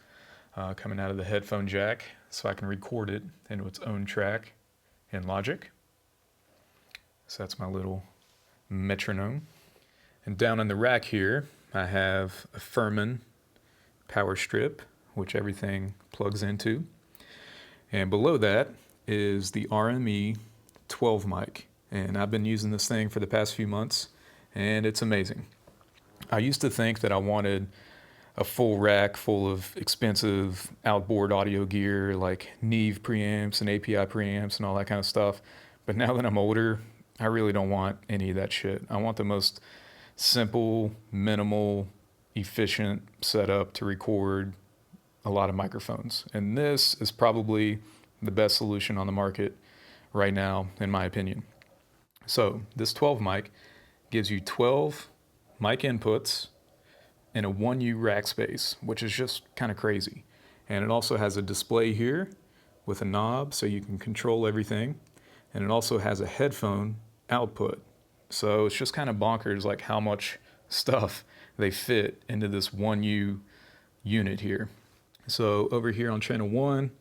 coming out of the headphone jack, so I can record it into its own track in Logic. So that's my little metronome. And down in the rack here, I have a Furman power strip, which everything plugs into. And below that is the RME 12 mic. And I've been using this thing for the past few months, and it's amazing. I used to think that I wanted a full rack full of expensive outboard audio gear like Neve preamps and API preamps and all that kind of stuff. But now that I'm older, I really don't want any of that shit. I want the most simple, minimal, efficient setup to record a lot of microphones. And this is probably the best solution on the market right now, in my opinion. So this 12 mic gives you 12 mic inputs in a 1U rack space, which is just kind of crazy. And it also has a display here with a knob so you can control everything. And it also has a headphone output. So it's just kind of bonkers like how much stuff they fit into this 1U unit here. So over here on channel 1,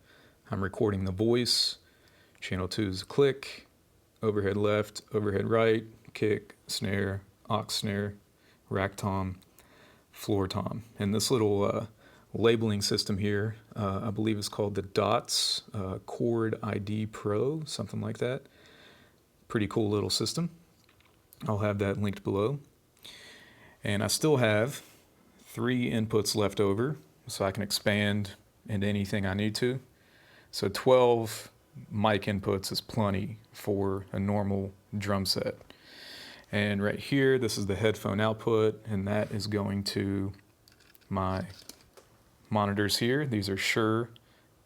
I'm recording the voice. Channel 2 is a click, overhead left, overhead right, kick, snare, aux snare, rack tom, floor tom. And this little labeling system here, I believe is called the DOTS Chord ID Pro, something like that. Pretty cool little system. I'll have that linked below. And I still have 3 inputs left over, so I can expand into anything I need to. So 12 mic inputs is plenty for a normal drum set. And right here, this is the headphone output, and that is going to my monitors here. These are Shure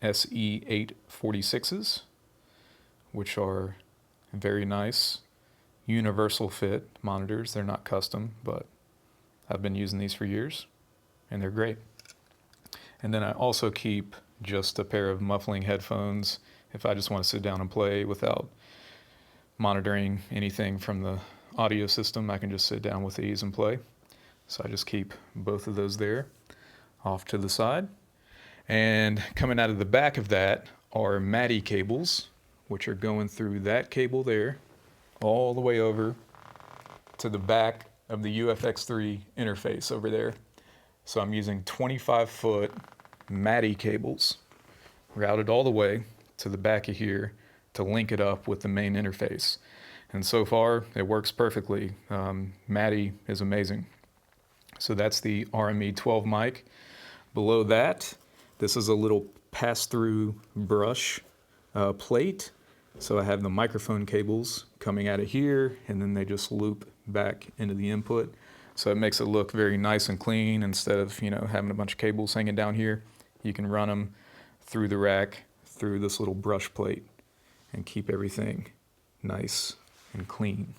SE846s, which are very nice universal fit monitors. They're not custom, but I've been using these for years, and they're great. And then I also keep just a pair of muffling headphones if I just want to sit down and play without monitoring anything from the audio system. I can just sit down with these and play. So I just keep both of those there off to the side. And coming out of the back of that are MADI cables, which are going through that cable there all the way over to the back of the UFX3 interface over there. So I'm using 25-foot MADI cables routed all the way to the back of here to link it up with the main interface. And so far, it works perfectly. MADI is amazing. So that's the RME 12 mic. Below that, this is a little pass-through brush plate. So I have the microphone cables coming out of here, and then they just loop back into the input. So it makes it look very nice and clean. Instead of, you know, having a bunch of cables hanging down here, you can run them through the rack, through this little brush plate, and keep everything nice and clean.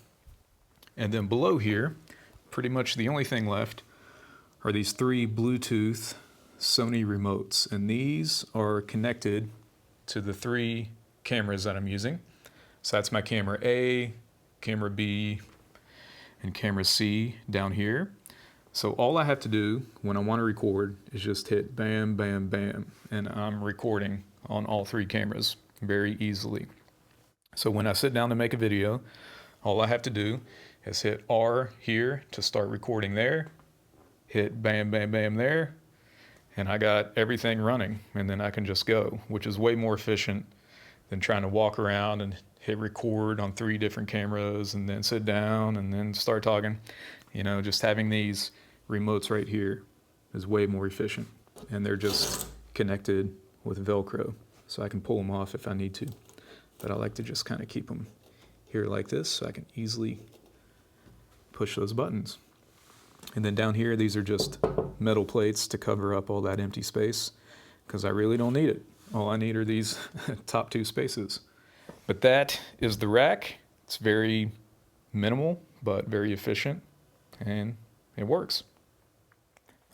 And then below here, pretty much the only thing left are these 3 Bluetooth Sony remotes. And these are connected to the 3 cameras that I'm using. So that's my camera A, camera B, and camera C down here. So all I have to do when I want to record is just hit bam, bam, bam, and I'm recording on all three cameras very easily. So when I sit down to make a video, all I have to do is hit R here to start recording there, hit bam, bam, bam there, and I got everything running, and then I can just go, which is way more efficient than trying to walk around and hit record on 3 different cameras and then sit down and then start talking. You know, just having these remotes right here is way more efficient, and they're just connected with Velcro, so I can pull them off if I need to. But I like to just kind of keep them here like this so I can easily push those buttons. And then down here, these are just metal plates to cover up all that empty space, because I really don't need it. All I need are these top 2 spaces. But that is the rack. It's very minimal, but very efficient, and it works.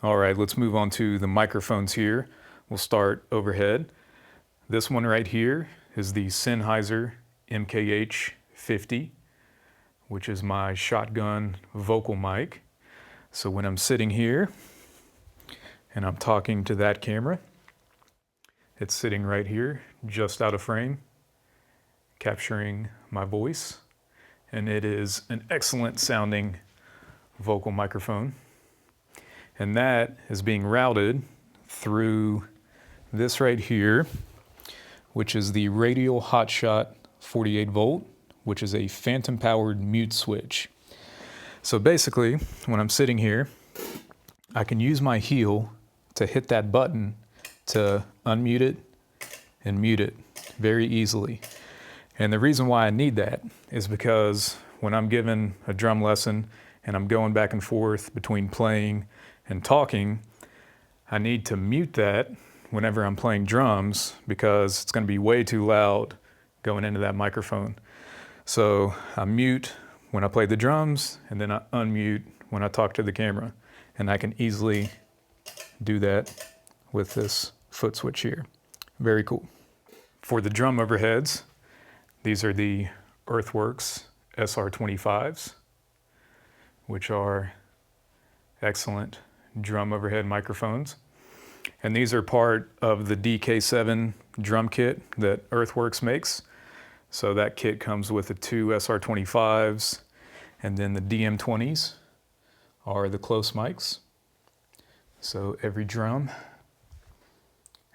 All right, let's move on to the microphones here. We'll start overhead. This one right here is the Sennheiser MKH50, which is my shotgun vocal mic. So when I'm sitting here and I'm talking to that camera, it's sitting right here, just out of frame, capturing my voice. And it is an excellent sounding vocal microphone. And that is being routed through this right here, which is the Radial Hotshot 48 volt, which is a phantom powered mute switch. So basically, when I'm sitting here, I can use my heel to hit that button to unmute it and mute it very easily. And the reason why I need that is because when I'm giving a drum lesson and I'm going back and forth between playing and talking, I need to mute that whenever I'm playing drums, because it's going to be way too loud going into that microphone. So I mute when I play the drums, and then I unmute when I talk to the camera. And I can easily do that with this foot switch here. Very cool. For the drum overheads, these are the Earthworks SR25s, which are excellent drum overhead microphones. And these are part of the DK7 drum kit that Earthworks makes. So that kit comes with the 2 SR25s, and then the DM20s are the close mics. So every drum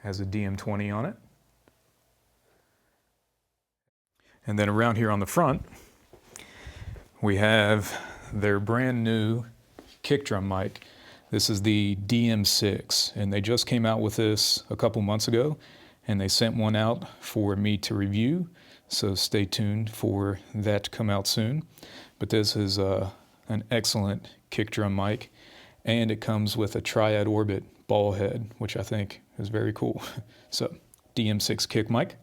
has a DM20 on it. And then around here on the front, we have their brand new kick drum mic. This is the DM6, and they just came out with this a couple months ago, and they sent one out for me to review, so stay tuned for that to come out soon. But this is an excellent kick drum mic, and it comes with a triad orbit ball head, which I think is very cool. So DM6 kick mic,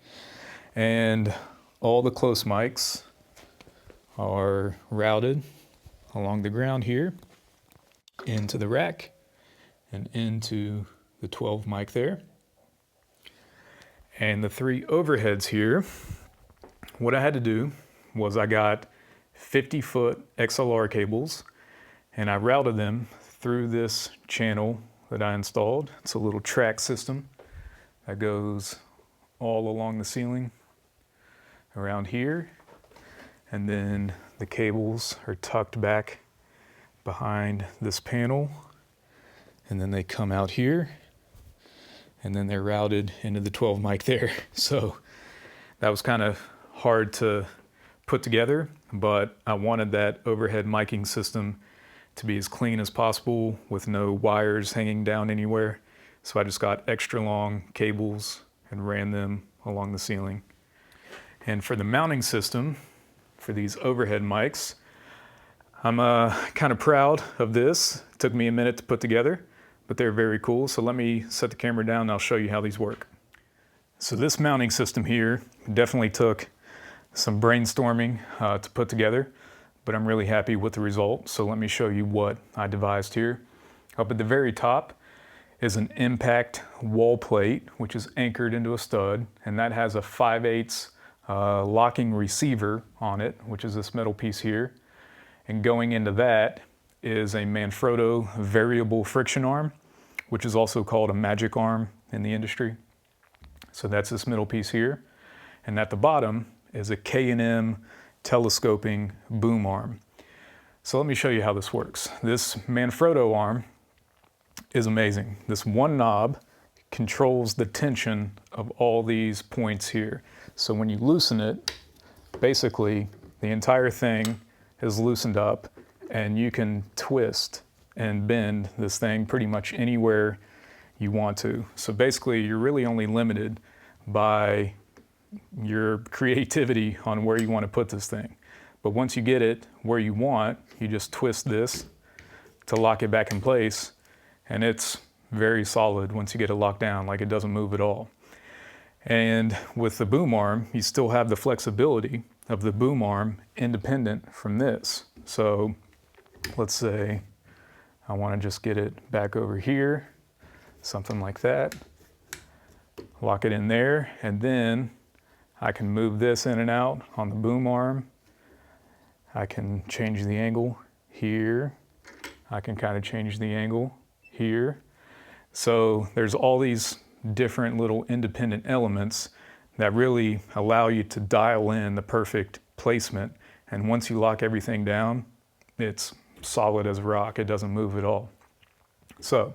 and all the close mics are routed along the ground here into the rack and into the 12 mic there. And the 3 overheads here, what I had to do was I got 50-foot XLR cables, and I routed them through this channel that I installed. It's a little track system that goes all along the ceiling around here, and then the cables are tucked back behind this panel, and then they come out here, and then they're routed into the 12 mic there. So that was kind of hard to put together, but I wanted that overhead miking system to be as clean as possible with no wires hanging down anywhere. So I just got extra long cables and ran them along the ceiling. And for the mounting system for these overhead mics, I'm kind of proud of this. It took me a minute to put together, but they're very cool. So let me set the camera down and I'll show you how these work. So this mounting system here definitely took some brainstorming to put together, but I'm really happy with the result. So let me show you what I devised here. Up at the very top is an impact wall plate, which is anchored into a stud, and that has a 5/8 locking receiver on it, which is this metal piece here. And going into that is a Manfrotto variable friction arm, which is also called a magic arm in the industry. So that's this middle piece here. And at the bottom is a K&M telescoping boom arm. So let me show you how this works. This Manfrotto arm is amazing. This one knob controls the tension of all these points here. So when you loosen it, basically the entire thing is loosened up and you can twist and bend this thing pretty much anywhere you want to. So basically you're really only limited by your creativity on where you want to put this thing. But once you get it where you want, you just twist this to lock it back in place, and it's very solid once you get it locked down, like it doesn't move at all. And with the boom arm, you still have the flexibility of the boom arm independent from this. So let's say I want to just get it back over here, something like that, lock it in there, and then I can move this in and out on the boom arm. I can change the angle here. I can kind of change the angle here. So there's all these different little independent elements that really allow you to dial in the perfect placement. And once you lock everything down, it's solid as rock. It doesn't move at all. So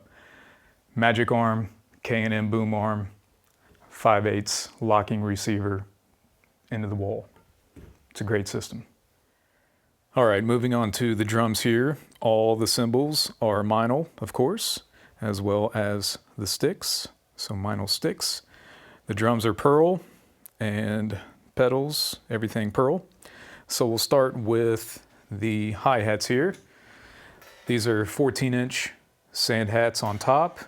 magic arm, K&M boom arm, 5/8 locking receiver into the wall. It's a great system. All right, moving on to the drums here. All the cymbals are Meinl, of course, as well as the sticks. So Meinl sticks. The drums are pearl, and pedals, everything pearl. So we'll start with the hi-hats here. These are 14-inch sand hats on top.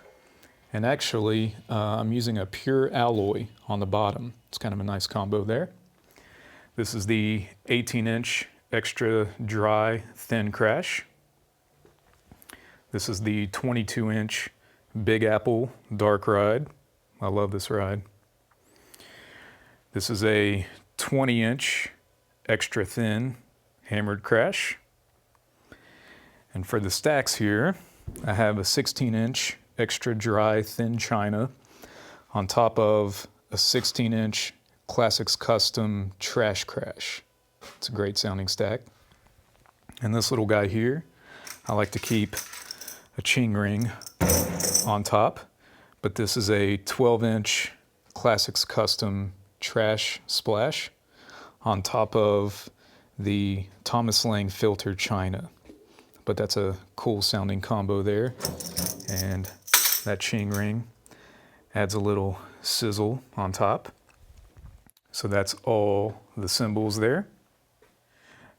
And actually, I'm using a pure alloy on the bottom. It's kind of a nice combo there. This is the 18-inch extra dry thin crash. This is the 22-inch Big Apple dark ride. I love this ride. This is a 20-inch extra thin hammered crash. And for the stacks here, I have a 16-inch extra dry thin china on top of a 16-inch Classics Custom trash crash. It's a great sounding stack. And this little guy here, I like to keep a ching ring on top, but this is a 12-inch Classics Custom trash splash on top of the Thomas Lang filter china. But that's a cool sounding combo there. And that ching ring adds a little sizzle on top. So that's all the cymbals there.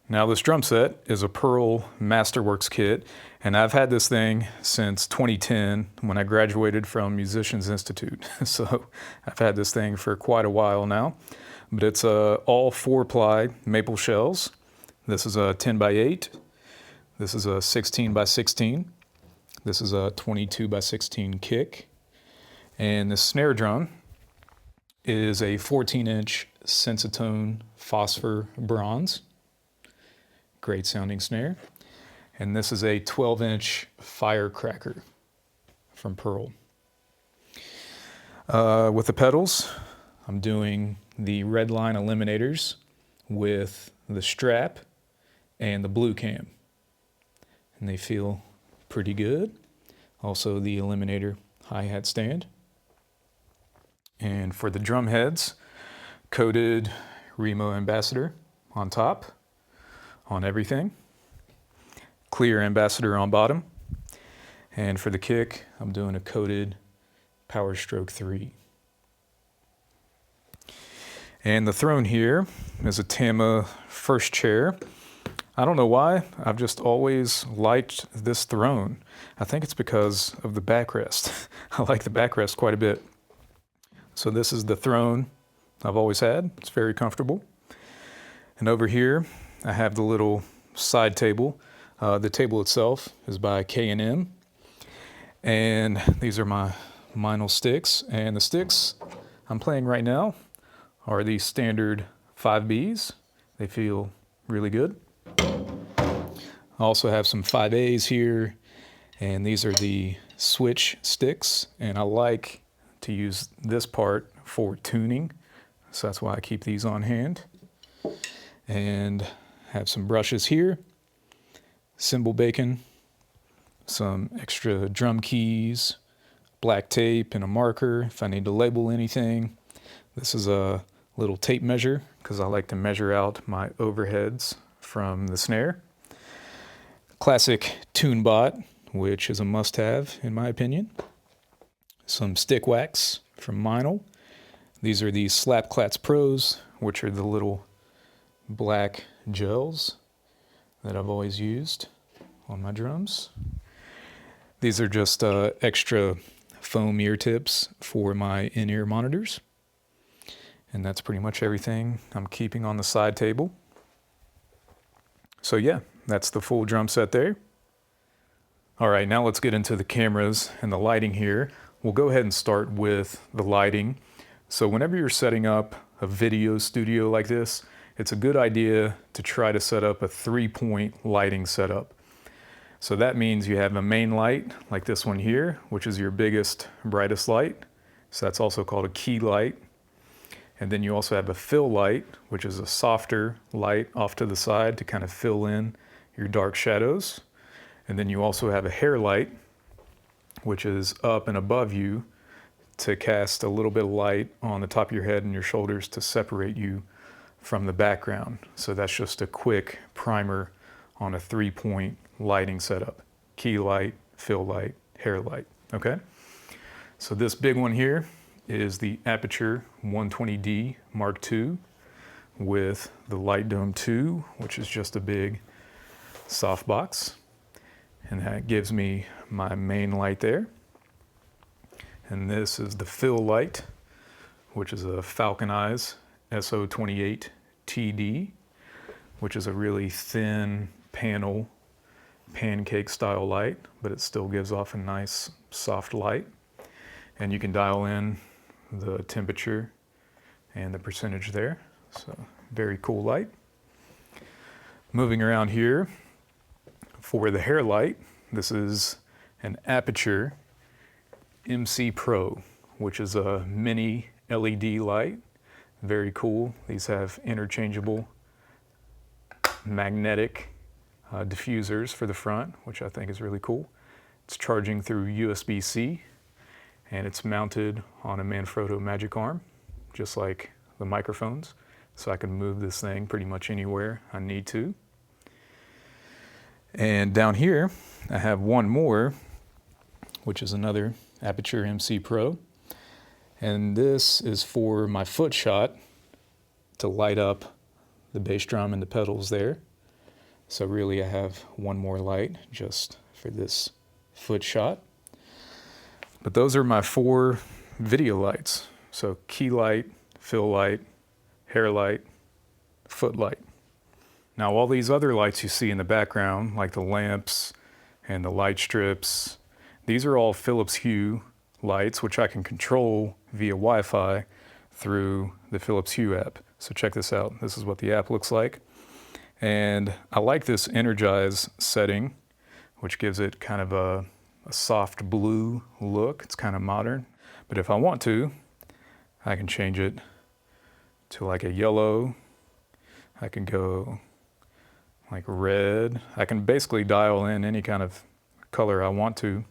Now this drum set is a Pearl Masterworks kit, and I've had this thing since 2010 when I graduated from Musicians Institute. So I've had this thing for quite a while now, but it's all 4-ply maple shells. This is a 10x8. This is a 16x16. This is a 22x16 kick. And the snare drum is a 14-inch Sensitone phosphor bronze. Great sounding snare. And this is a 12-inch firecracker from Pearl. With the pedals, I'm doing the red line eliminators with the strap and the blue cam. And they feel pretty good. Also the eliminator hi-hat stand. And for the drum heads, coated Remo Ambassador on top, on everything. Clear Ambassador on bottom. And for the kick, I'm doing a coated Power Stroke 3. And the throne here is a Tama first chair. I don't know why, I've just always liked this throne. I think it's because of the backrest. I like the backrest quite a bit. So this is the throne I've always had. It's very comfortable. And over here, I have the little side table. The table itself is by K&M. And these are my Meinl sticks. And the sticks I'm playing right now are the standard 5Bs. They feel really good. I also have some 5As here, and these are the switch sticks, and I like to use this part for tuning, so that's why I keep these on hand. And have some brushes here, cymbal bacon, some extra drum keys, black tape, and a marker if I need to label anything. This is a little tape measure because I like to measure out my overheads from the snare. Classic tune bot, which is a must-have in my opinion. Some stick wax from Meinl. These are the Slapclats Pros, which are the little black gels that I've always used on my drums. These are just extra foam ear tips for my in-ear monitors. And that's pretty much everything I'm keeping on the side table. So yeah, that's the full drum set there. All right, now let's get into the cameras and the lighting here. We'll go ahead and start with the lighting. So whenever you're setting up a video studio like this, it's a good idea to try to set up a 3-point lighting setup. So that means you have a main light like this one here, which is your biggest, brightest light. So that's also called a key light. And then you also have a fill light, which is a softer light off to the side to kind of fill in your dark shadows. And then you also have a hair light, which is up and above you to cast a little bit of light on the top of your head and your shoulders to separate you from the background. So that's just a quick primer on a 3-point lighting setup. Key light, fill light, hair light, okay? So this big one here is the Aperture 120D Mark II with the Light Dome 2, which is just a big softbox. And that gives me my main light there. And this is the fill light, which is a Falcon Eyes SO28 TD, which is a really thin panel, pancake style light, but it still gives off a nice soft light. And you can dial in the temperature and the percentage there. So very cool light. Moving around here for the hair light, this is an Aperture MC Pro, which is a mini LED light. Very cool. These have interchangeable magnetic diffusers for the front, which I think is really cool. It's charging through USB-C, and it's mounted on a Manfrotto Magic Arm, just like the microphones. So I can move this thing pretty much anywhere I need to. And down here, I have one more, which is another Aperture MC Pro. And this is for my foot shot to light up the bass drum and the pedals there. So really I have one more light just for this foot shot. But those are my 4 video lights. So key light, fill light, hair light, foot light. Now all these other lights you see in the background, like the lamps and the light strips, these are all Philips Hue lights, which I can control via Wi-Fi through the Philips Hue app. So check this out. This is what the app looks like. And I like this energize setting, which gives it kind of a soft blue look. It's kind of modern. But if I want to, I can change it to like a yellow. I can go like red. I can basically dial in any kind of color I want to.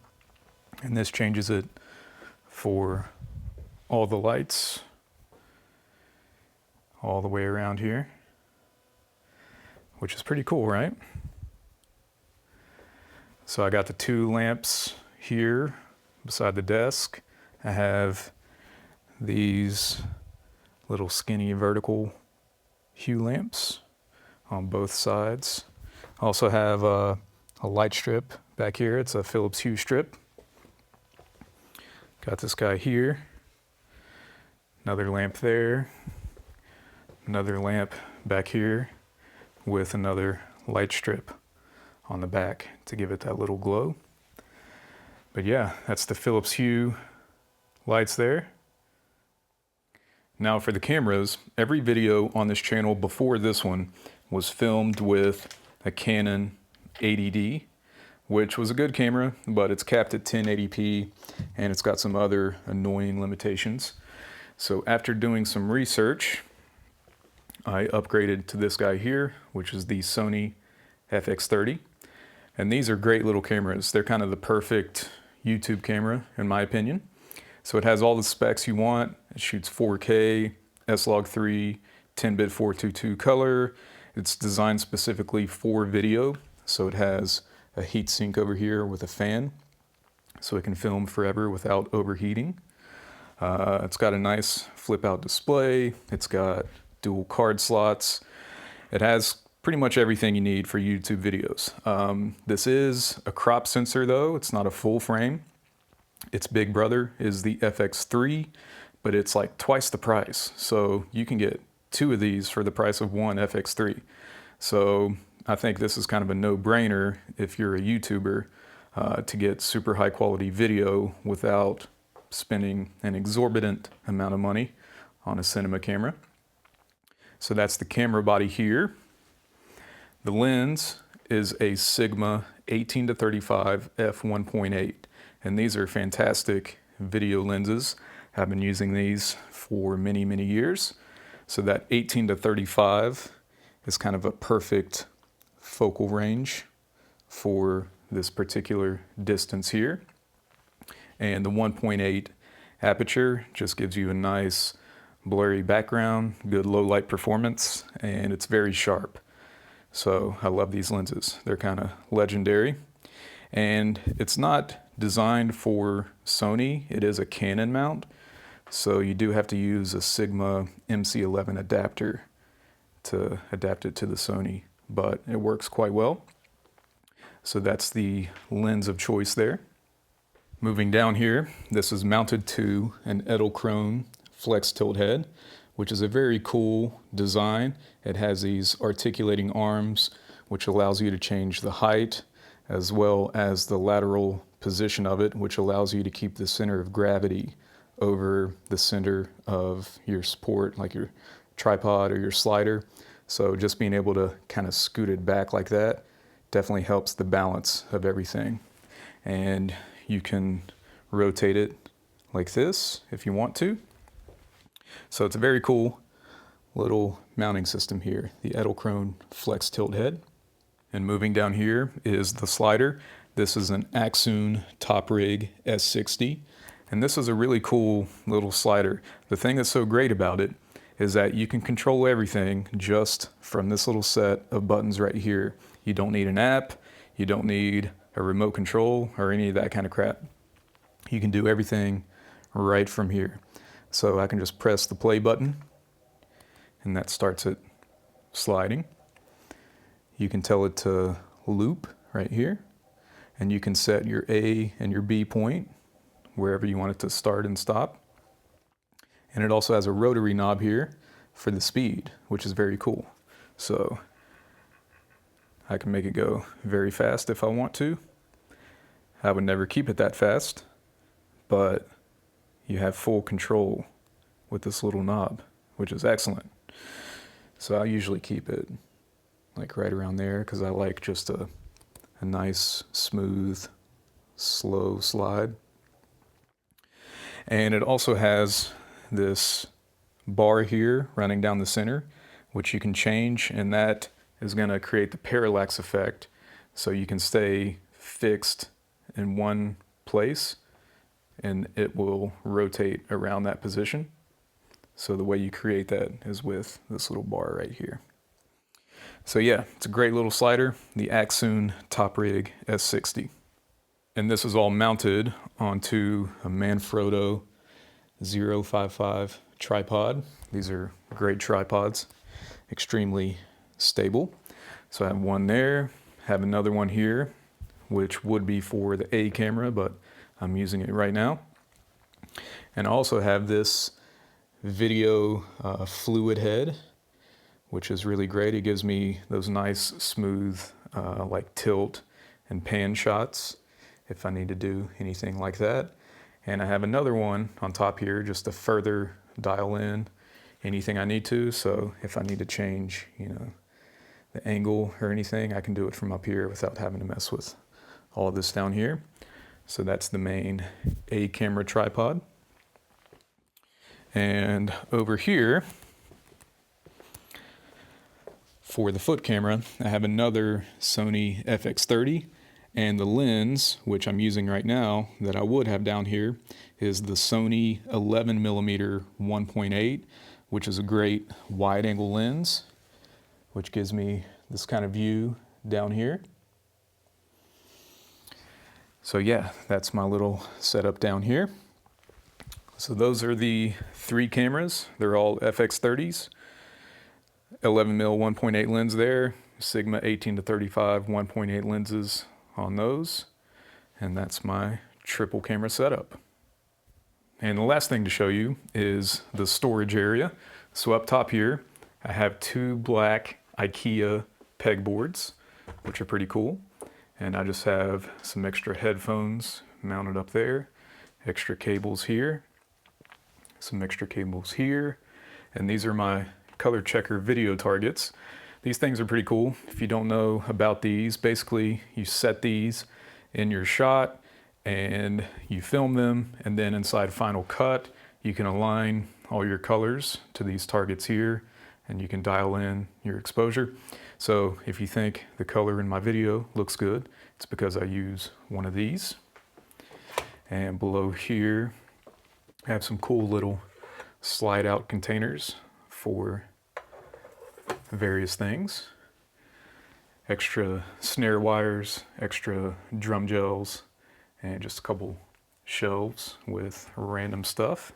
And this changes it for all the lights all the way around here, which is pretty cool, right? So I got the 2 lamps here beside the desk. I have these little skinny vertical Hue lamps on both sides. I also have a light strip back here. It's a Philips Hue strip. Got this guy here. Another lamp there. Another lamp back here with another light strip on the back to give it that little glow. But yeah, that's the Philips Hue lights there. Now for the cameras, every video on this channel before this one was filmed with a Canon 80D, which was a good camera, but it's capped at 1080p and it's got some other annoying limitations. So after doing some research, I upgraded to this guy here, which is the Sony FX30. And these are great little cameras. They're kind of the perfect YouTube camera, in my opinion. So it has all the specs you want. It shoots 4K, S-Log3, 10-bit 422 color. It's designed specifically for video. So it has a heat sink over here with a fan, so it can film forever without overheating. It's got a nice flip out display. It's got dual card slots. It has pretty much everything you need for YouTube videos. This is a crop sensor though. It's not a full frame. Its big brother is the FX3, but it's like twice the price. So you can get two of these for the price of one FX3. So I think this is kind of a no-brainer if you're a YouTuber to get super high quality video without spending an exorbitant amount of money on a cinema camera. So that's the camera body here. The lens is a Sigma 18-35 f1.8, and these are fantastic video lenses. I've been using these for many, many years. So that 18-35 is kind of a perfect focal range for this particular distance here. And the 1.8 aperture just gives you a nice blurry background, good low light performance, and it's very sharp. So I love these lenses. They're kind of legendary. And it's not designed for Sony. It is a Canon mount. So you do have to use a Sigma MC11 adapter to adapt it to the Sony, but it works quite well. So that's the lens of choice there. Moving down here, this is mounted to an Edelkrone flex tilt head, which is a very cool design. It has these articulating arms, which allows you to change the height as well as the lateral position of it, which allows you to keep the center of gravity over the center of your support, like your tripod or your slider. So just being able to kind of scoot it back like that definitely helps the balance of everything. And you can rotate it like this if you want to. So it's a very cool little mounting system here, the Edelkrone flex tilt head. And moving down here is the slider. This is an Axoon Top Rig S60, and this is a really cool little slider. The thing that's so great about it is that you can control everything just from this little set of buttons right here. You don't need an app, you don't need a remote control or any of that kind of crap. You can do everything right from here. So I can just press the play button and that starts it sliding. You can tell it to loop right here, and you can set your A and your B point wherever you want it to start and stop. And it also has a rotary knob here for the speed, which is very cool. So I can make it go very fast if I want to. I would never keep it that fast, but you have full control with this little knob, which is excellent. So I usually keep it like right around there because I like just a nice, smooth, slow slide. And it also has this bar here running down the center, which you can change, and that is going to create the parallax effect, so you can stay fixed in one place and it will rotate around that position. So the way you create that is with this little bar right here. So yeah, it's a great little slider, the Axoon Top Rig S60. And this is all mounted onto a Manfrotto 055 tripod. These are great tripods, extremely stable. So I have one there, have another one here, which would be for the A camera, but I'm using it right now. And I also have this video fluid head, which is really great. It gives me those nice, smooth, like tilt and pan shots if I need to do anything like that. And I have another one on top here just to further dial in anything I need to. So if I need to change, you know, the angle or anything, I can do it from up here without having to mess with all of this down here. So that's the main A camera tripod. And over here, for the foot camera, I have another Sony FX30, and the lens, which I'm using right now, that I would have down here, is the Sony 11mm 1.8, which is a great wide angle lens, which gives me this kind of view down here. So yeah, that's my little setup down here. So those are the 3 cameras. They're all FX30s. 11mm 1.8 lens there, Sigma 18-35 1.8 lenses on those, and that's my triple camera setup. And the last thing to show you is the storage area. So up top here, I have 2 black IKEA pegboards, which are pretty cool. And I just have some extra headphones mounted up there, extra cables here, some extra cables here, and these are my color checker video targets. These things are pretty cool. If you don't know about these, basically you set these in your shot and you film them, and then inside Final Cut you can align all your colors to these targets here, and you can dial in your exposure. So if you think the color in my video looks good, it's because I use one of these. And below here I have some cool little slide out containers for various things. Extra snare wires, extra drum gels, and just a couple shelves with random stuff.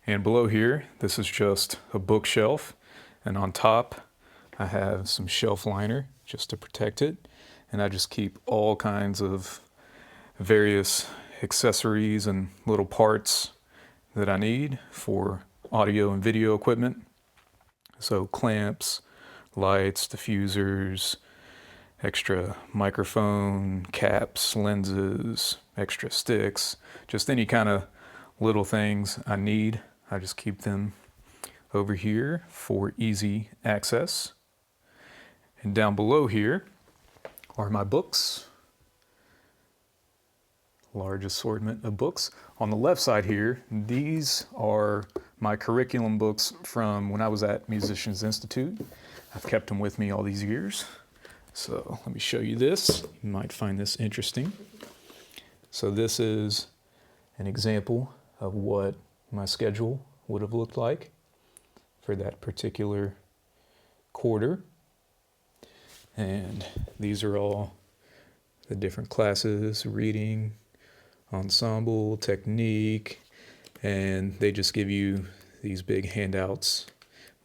And below here, this is just a bookshelf, and on top I have some shelf liner just to protect it, and I just keep all kinds of various accessories and little parts that I need for audio and video equipment. So clamps, lights, diffusers, extra microphone, caps, lenses, extra sticks, just any kind of little things I need. I just keep them over here for easy access. And down below here are my books. Large assortment of books. On the left side here, these are my curriculum books from when I was at Musicians Institute. I've kept them with me all these years. So let me show you this. You might find this interesting. So this is an example of what my schedule would have looked like for that particular quarter. And these are all the different classes: reading, ensemble, technique, and they just give you these big handouts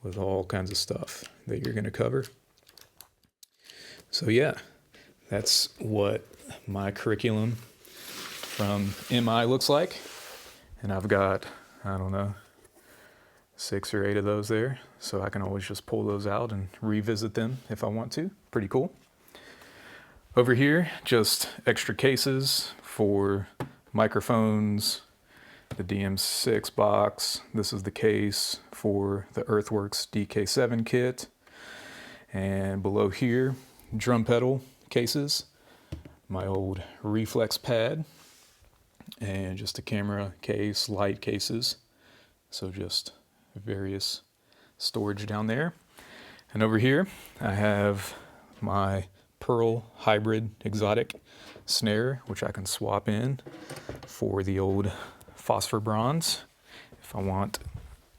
with all kinds of stuff that you're going to cover. So yeah, that's what my curriculum from MI looks like. And I've got, I don't know, 6 or 8 of those there. So I can always just pull those out and revisit them if I want to. Pretty cool. Over here, just extra cases for microphones, the DM6 box. This is the case for the Earthworks DK7 kit. And below here, drum pedal cases, my old reflex pad, and just a camera case, light cases. So just various storage down there. And over here, I have my Pearl Hybrid Exotic snare, which I can swap in for the old phosphor bronze if I want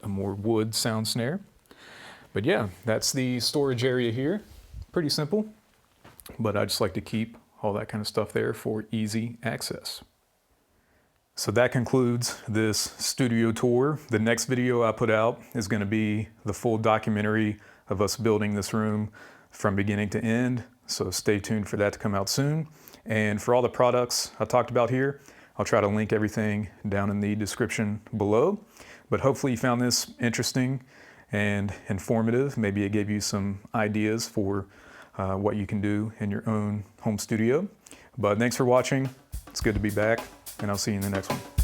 a more wood sound snare. But yeah, that's the storage area here. Pretty simple, but I just like to keep all that kind of stuff there for easy access. So that concludes this studio tour. The next video I put out is going to be the full documentary of us building this room from beginning to end. So stay tuned for that to come out soon. And for all the products I talked about here, I'll try to link everything down in the description below. But hopefully you found this interesting and informative. Maybe it gave you some ideas for what you can do in your own home studio. But thanks for watching. It's good to be back, and I'll see you in the next one.